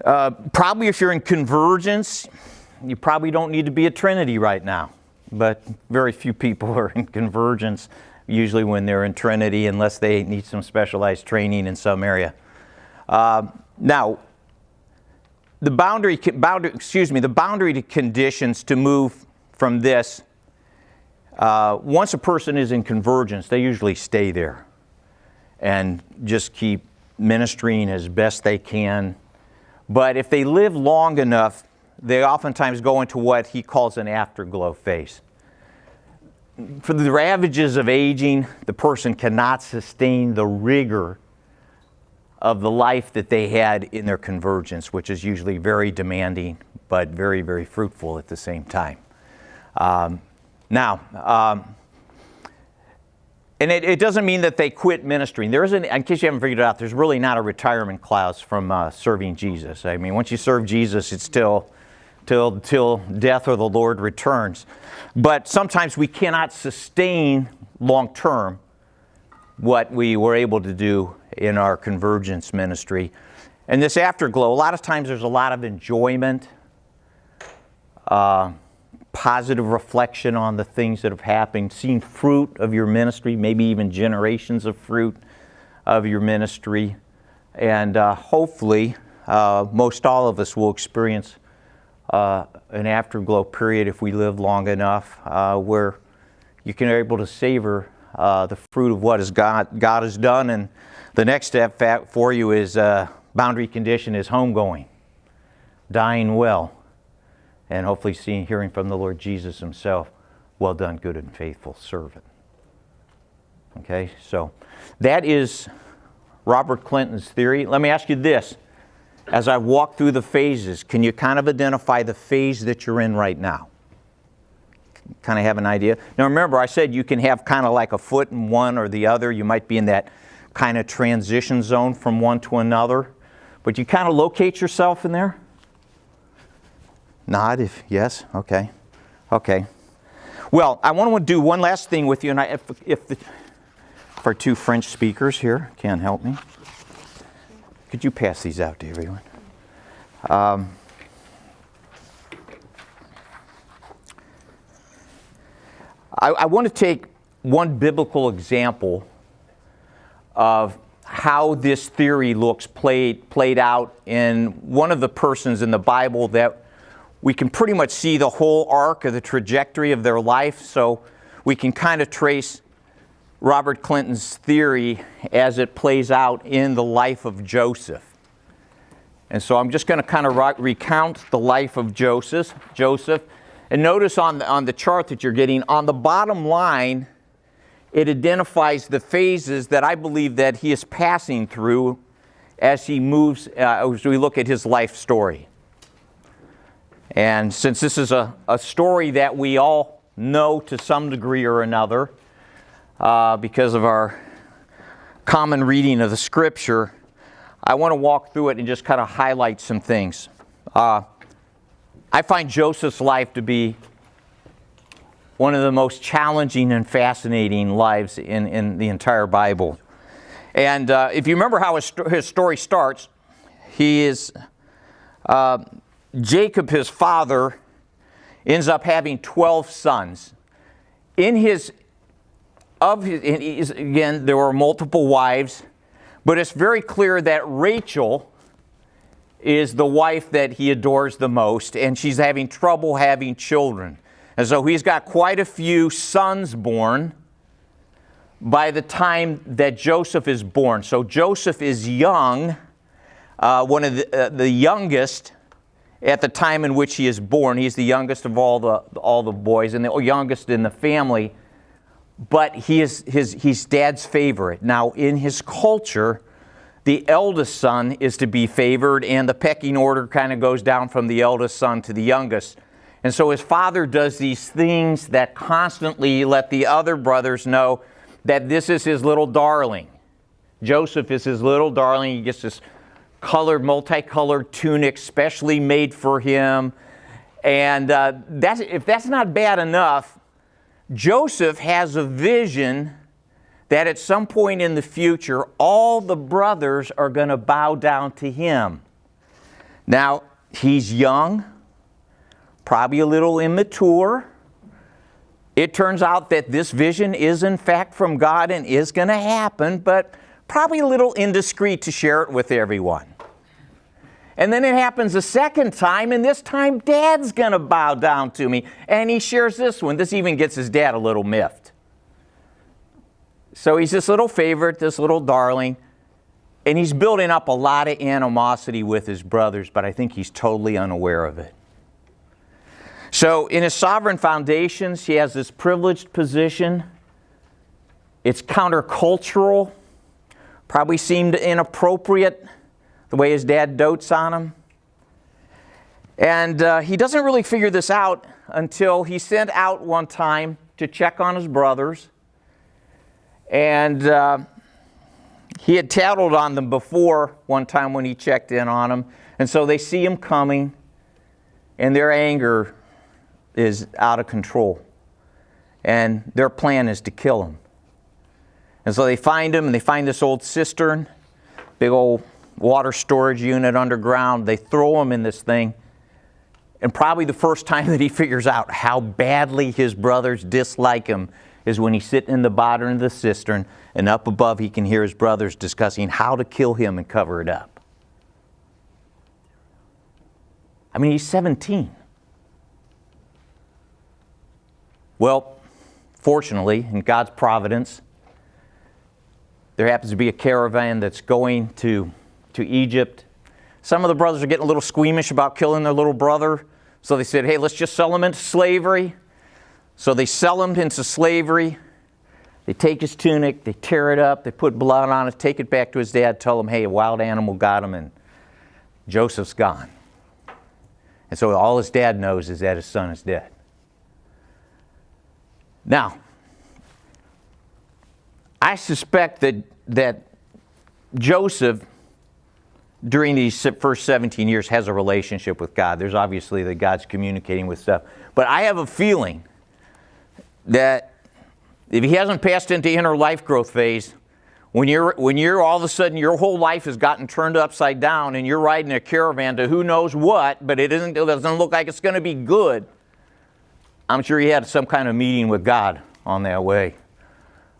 probably if you're in convergence, you probably don't need to be at Trinity right now. But very few people are in convergence usually when they're in Trinity unless they need some specialized training in some area. Now, the boundary conditions to move from this, once a person is in convergence, they usually stay there and just keep ministering as best they can. But if they live long enough, they oftentimes go into what he calls an afterglow phase. For the ravages of aging, the person cannot sustain the rigor of the life that they had in their convergence, which is usually very demanding, but very, very fruitful at the same time. And it doesn't mean that they quit ministering. There isn't, in case you haven't figured it out, there's really not a retirement clause from serving Jesus. I mean, once you serve Jesus, it's till death or the Lord returns. But sometimes we cannot sustain long term what we were able to do in our convergence ministry. And this afterglow, a lot of times there's a lot of enjoyment, positive reflection on the things that have happened, seeing fruit of your ministry, maybe even generations of fruit of your ministry. And hopefully, most all of us will experience an afterglow period if we live long enough where you can be able to savor the fruit of what God has done. And the next step for you is boundary condition is homegoing, dying well, and hopefully hearing from the Lord Jesus himself, well done, good and faithful servant. Okay, so that is Robert Clinton's theory. Let me ask you this. As I walk through the phases, can you kind of identify the phase that you're in right now? Kind of have an idea? Now remember, I said you can have kind of like a foot in one or the other. You might be in that kind of transition zone from one to another. But you kind of locate yourself in there? Nod if yes. Okay. Okay. Well, I want to do one last thing with you, and if our two French speakers here can help me. Could you pass these out to everyone? I want to take one biblical example of how this theory looks played out in one of the persons in the Bible that we can pretty much see the whole arc of the trajectory of their life, so we can kind of trace Robert Clinton's theory as it plays out in the life of Joseph. And so I'm just going to kind of recount the life of Joseph. And notice on the chart that you're getting, on the bottom line, it identifies the phases that I believe that he is passing through as he moves, as we look at his life story. And since this is a story that we all know to some degree or another, because of our common reading of the Scripture, I want to walk through it and just kind of highlight some things. I find Joseph's life to be one of the most challenging and fascinating lives in the entire Bible. And if you remember how his story starts, he is, Jacob, his father, ends up having 12 sons. Again, there were multiple wives, but it's very clear that Rachel is the wife that he adores the most, and she's having trouble having children. And so he's got quite a few sons born by the time that Joseph is born. So Joseph is young, one of the youngest at the time in which he is born. He's the youngest of all the boys and the youngest in the family. But he's dad's favorite. Now, in his culture, the eldest son is to be favored, and the pecking order kind of goes down from the eldest son to the youngest. And so his father does these things that constantly let the other brothers know that this is his little darling. Joseph is his little darling. He gets this multicolored tunic specially made for him. And if that's not bad enough, Joseph has a vision that at some point in the future, all the brothers are going to bow down to him. Now, he's young, probably a little immature. It turns out that this vision is in fact from God and is going to happen, but probably a little indiscreet to share it with everyone. And then it happens a second time, and this time Dad's going to bow down to me. And he shares this one. This even gets his dad a little miffed. So he's this little favorite, this little darling, and he's building up a lot of animosity with his brothers, but I think he's totally unaware of it. So in his sovereign foundations, he has this privileged position. It's countercultural, probably seemed inappropriate, the way his dad dotes on him. And he doesn't really figure this out until he's sent out one time to check on his brothers. And he had tattled on them before one time when he checked in on them. And so they see him coming, and their anger is out of control. And their plan is to kill him. And so they find him, and they find this old cistern, big old water storage unit underground. They throw him in this thing. And probably the first time that he figures out how badly his brothers dislike him is when he's sitting in the bottom of the cistern, and up above he can hear his brothers discussing how to kill him and cover it up. I mean, he's 17. Well, fortunately, in God's providence, there happens to be a caravan that's going to Egypt. Some of the brothers are getting a little squeamish about killing their little brother, So they said, hey, let's just sell him into slavery. So they sell him into slavery. They take his tunic, they tear it up, they put blood on it, take it back to his dad, tell him, hey, a wild animal got him, and Joseph's gone. And so all his dad knows is that his son is dead. Now, I suspect that Joseph, during these first 17 years, has a relationship with God. There's obviously that God's communicating with stuff. But I have a feeling that if he hasn't passed into inner life growth phase, when you're all of a sudden your whole life has gotten turned upside down and you're riding a caravan to who knows what, but it doesn't look like it's going to be good, I'm sure he had some kind of meeting with God on that way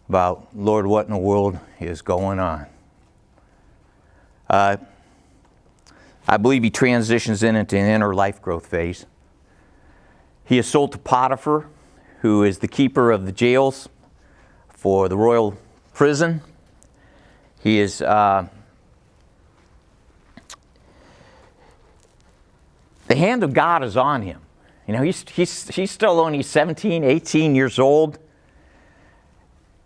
about, Lord, what in the world is going on? I believe he transitions into an inner life growth phase. He is sold to Potiphar, who is the keeper of the jails for the royal prison. He is the hand of God is on him. You know, he's still only 17, 18 years old.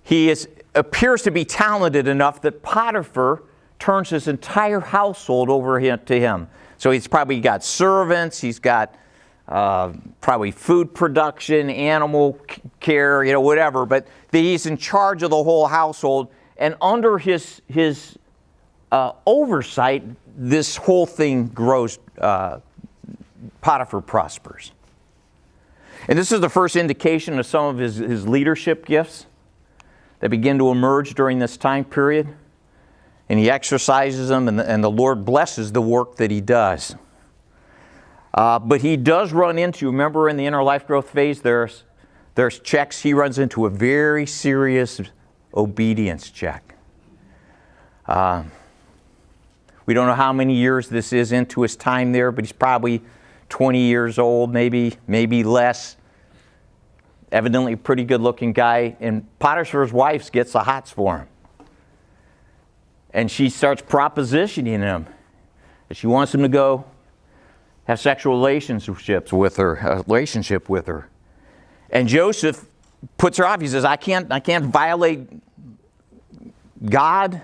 He appears to be talented enough that Potiphar turns his entire household over to him. So he's probably got servants, he's got probably food production, animal care, whatever, but he's in charge of the whole household, and under his oversight, this whole thing grows. Potiphar prospers. And this is the first indication of some of his leadership gifts that begin to emerge during this time period. And he exercises them, and the Lord blesses the work that he does. But he does run into, remember in the inner life growth phase, there's checks. He runs into a very serious obedience check. We don't know how many years this is into his time there, but he's probably 20 years old, maybe less. Evidently a pretty good-looking guy. And Potiphar's wife gets the hots for him. And she starts propositioning him that she wants him to go have sexual relationship with her. And Joseph puts her off. He says, I can't violate God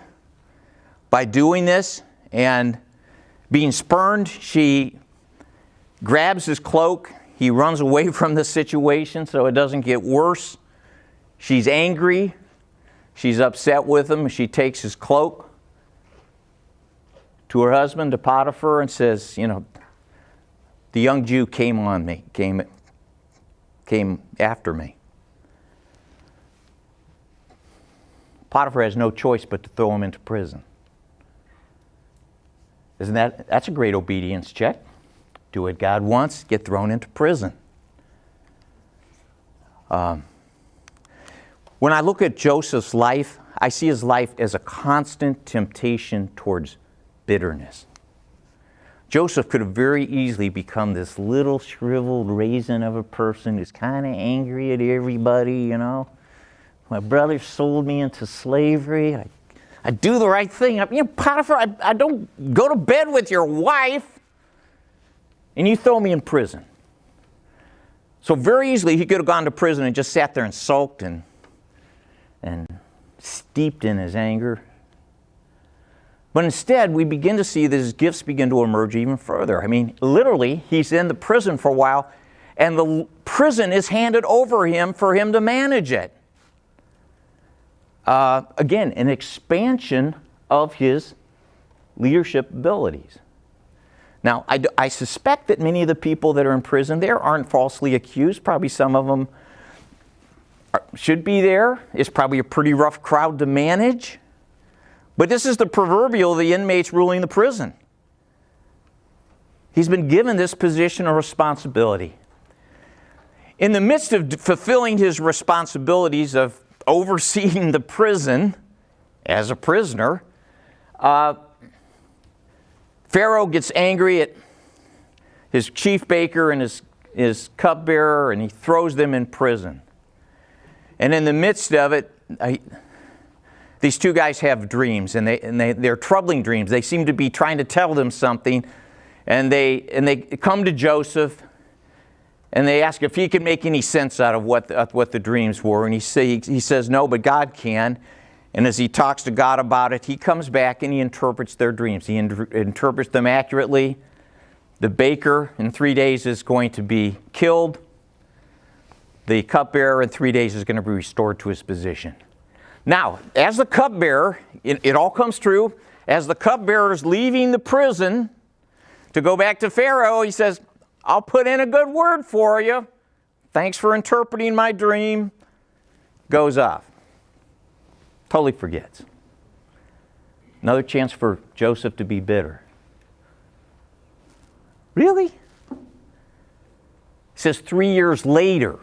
by doing this. And being spurned, she grabs his cloak. He runs away from the situation so it doesn't get worse. She's angry. She's upset with him. She takes his cloak to her husband, to Potiphar, and says, the young Jew came after me. Potiphar has no choice but to throw him into prison. That's a great obedience check. Do what God wants, get thrown into prison. When I look at Joseph's life, I see his life as a constant temptation towards bitterness. Joseph could have very easily become this little shriveled raisin of a person who's kind of angry at everybody, My brother sold me into slavery. I do the right thing. Potiphar, I don't go to bed with your wife, and you throw me in prison. So very easily he could have gone to prison and just sat there and sulked and steeped in his anger. But instead, we begin to see that his gifts begin to emerge even further. Literally, he's in the prison for a while, and the prison is handed over him for him to manage it. Again, an expansion of his leadership abilities. Now, I suspect that many of the people that are in prison there aren't falsely accused. Probably some of them should be there. It's probably a pretty rough crowd to manage. But this is the proverbial the inmates ruling the prison. He's been given this position of responsibility. In the midst of fulfilling his responsibilities of overseeing the prison as a prisoner, Pharaoh gets angry at his chief baker and his cupbearer, and he throws them in prison. And in the midst of it, these two guys have dreams, and they're troubling dreams. They seem to be trying to tell them something, and they come to Joseph, And they ask if he can make any sense out of what the dreams were. And he says, no, but God can. And as he talks to God about it, he comes back and he interprets their dreams. He interprets them accurately. The baker in 3 days is going to be killed. The cupbearer in 3 days is going to be restored to his position. Now, as the cupbearer, it all comes true. As the cupbearer is leaving the prison to go back to Pharaoh, he says, I'll put in a good word for you. Thanks for interpreting my dream. Goes off. Totally forgets. Another chance for Joseph to be bitter. Really? It says 3 years later.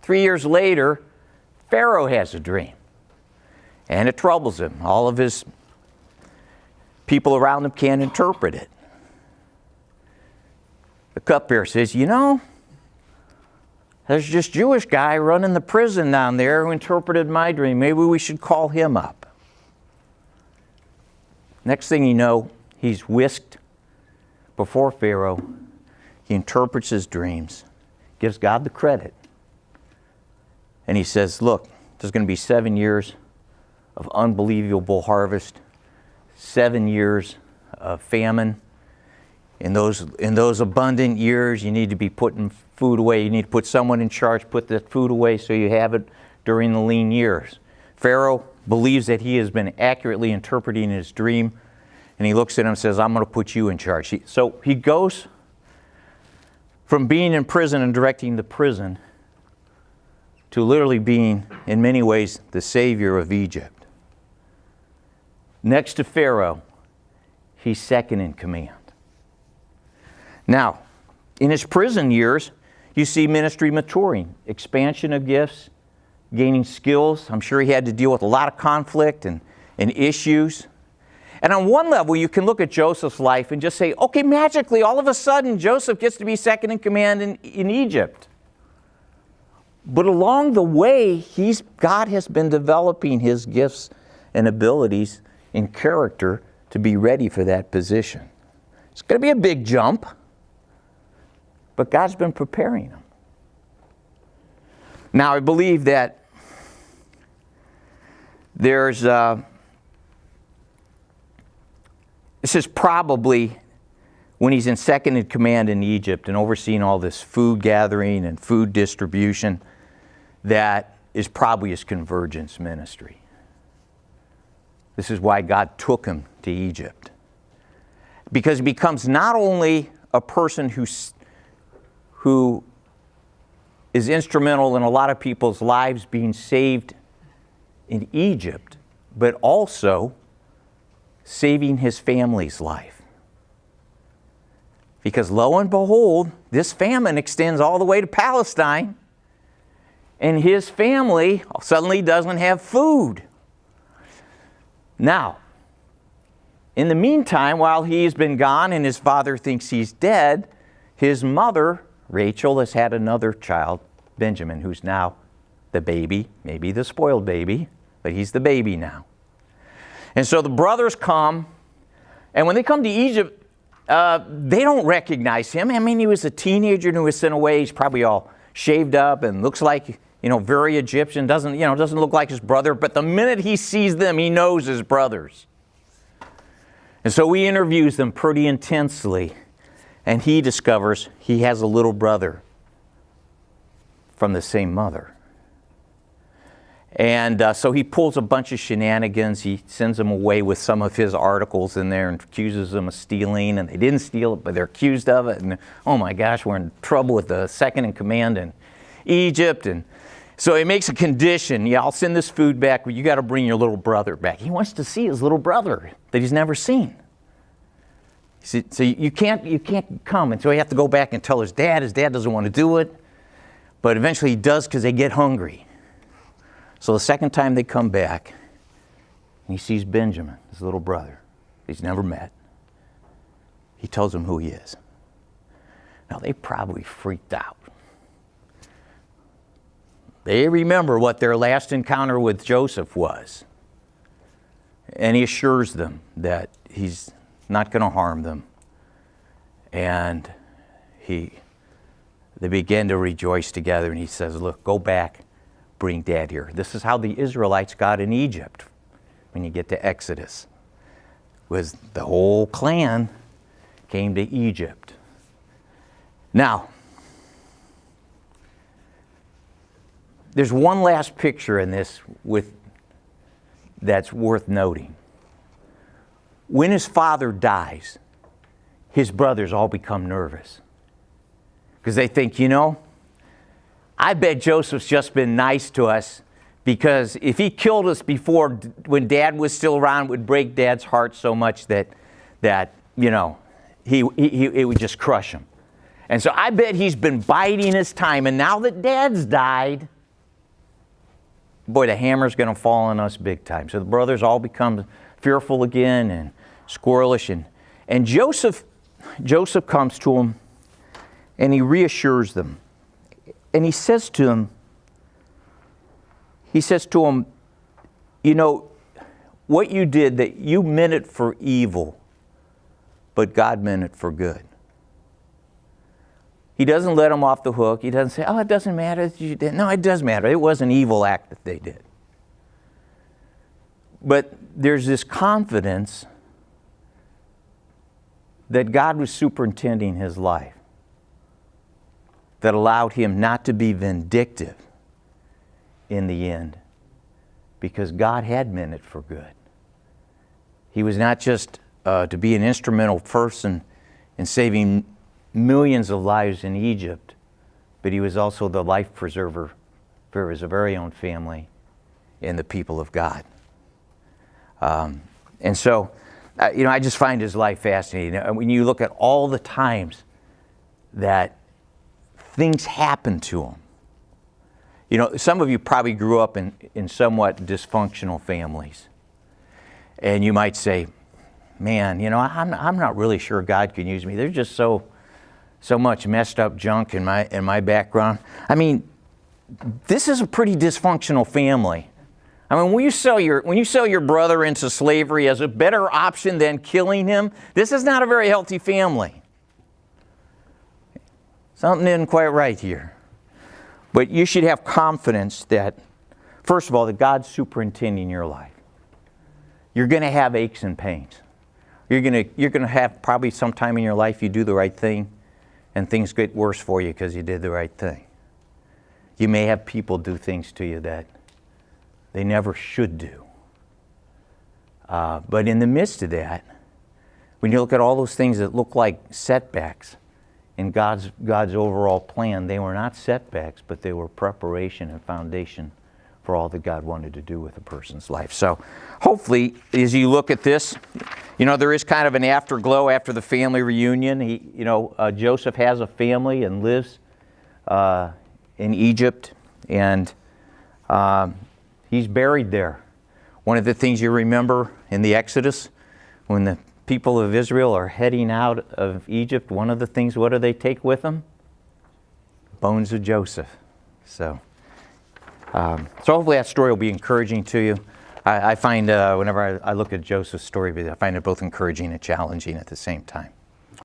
3 years later, Pharaoh has a dream. And it troubles him. All of his people around him can't interpret it. The cupbearer says, you know, there's this Jewish guy running the prison down there who interpreted my dream. Maybe we should call him up. Next thing you know, he's whisked before Pharaoh. He interprets his dreams, gives God the credit. And he says, look, there's going to be 7 years of unbelievable harvest, 7 years of famine. In those abundant years, you need to be putting food away. You need to put someone in charge, put the food away so you have it during the lean years. Pharaoh believes that he has been accurately interpreting his dream, and he looks at him and says, I'm going to put you in charge. So he goes from being in prison and directing the prison to literally being, in many ways, the savior of Egypt. Next to Pharaoh, he's second in command. Now, in his prison years, you see ministry maturing, expansion of gifts, gaining skills. I'm sure he had to deal with a lot of conflict and issues. And on one level, you can look at Joseph's life and just say, okay, magically, all of a sudden, Joseph gets to be second in command in Egypt. But along the way, God has been developing his gifts and abilities and character to be ready for that position. It's going to be a big jump, but God's been preparing him. Now, I believe that this is probably when he's in second in command in Egypt and overseeing all this food gathering and food distribution, that is probably his convergence ministry. This is why God took him to Egypt. Because he becomes not only a person who is instrumental in a lot of people's lives being saved in Egypt, but also saving his family's life. Because lo and behold, this famine extends all the way to Palestine, and his family suddenly doesn't have food. Now, in the meantime, while he's been gone and his father thinks he's dead, his mother, Rachel, has had another child, Benjamin, who's now the baby, maybe the spoiled baby, but he's the baby now. And so the brothers come, and when they come to Egypt, they don't recognize him. I mean, he was a teenager who was sent away. He's probably all shaved up and looks like, very Egyptian. Doesn't look like his brother. But the minute he sees them, he knows his brothers. And so he interviews them pretty intensely. And he discovers he has a little brother from the same mother. And so he pulls a bunch of shenanigans. He sends them away with some of his articles in there and accuses them of stealing. And they didn't steal it, but they're accused of it. And oh my gosh, we're in trouble with the second in command in Egypt. And so he makes a condition. Yeah, I'll send this food back, but you got to bring your little brother back. He wants to see his little brother that he's never seen. So you can't come. And so he has to go back and tell his dad. His dad doesn't want to do it. But eventually he does because they get hungry. So the second time they come back, and he sees Benjamin, his little brother, he's never met. He tells him who he is. Now, they probably freaked out. They remember what their last encounter with Joseph was. And he assures them that he's not going to harm them. And they begin to rejoice together, and he says, look, go back, bring Dad here. This is how the Israelites got in Egypt when you get to Exodus. Was the whole clan came to Egypt. Now, there's one last picture in this that's worth noting. When his father dies, his brothers all become nervous. Because they think, I bet Joseph's just been nice to us, because if he killed us before, when Dad was still around, it would break Dad's heart so much that it would just crush him. And so I bet he's been biding his time. And now that Dad's died, boy, the hammer's going to fall on us big time. So the brothers all become fearful again and squirrelish. And Joseph comes to them, and he reassures them. And he says to them, what you did, that you meant it for evil, but God meant it for good. He doesn't let them off the hook. He doesn't say, oh, it doesn't matter that you did. No, it does matter. It was an evil act that they did. But there's this confidence that God was superintending his life that allowed him not to be vindictive in the end, because God had meant it for good. He was not just to be an instrumental person in saving millions of lives in Egypt, but he was also the life preserver for his very own family and the people of God. And so, I just find his life fascinating. When you look at all the times that things happen to him. Some of you probably grew up in somewhat dysfunctional families. And you might say, man, I'm not really sure God can use me. There's just so much messed up junk in my background. I mean, this is a pretty dysfunctional family. I mean, when you sell your brother into slavery as a better option than killing him, this is not a very healthy family. Something isn't quite right here. But you should have confidence that, first of all, that God's superintending your life. You're going to have aches and pains. You're going to have probably some time in your life you do the right thing and things get worse for you because you did the right thing. You may have people do things to you that they never should do. But in the midst of that, when you look at all those things that look like setbacks in God's overall plan, they were not setbacks, but they were preparation and foundation for all that God wanted to do with a person's life. So hopefully, as you look at this, there is kind of an afterglow after the family reunion. Joseph has a family and lives in Egypt, and he's buried there. One of the things you remember in the Exodus, when the people of Israel are heading out of Egypt, one of the things, what do they take with them? Bones of Joseph. So hopefully that story will be encouraging to you. I find whenever I look at Joseph's story, I find it both encouraging and challenging at the same time.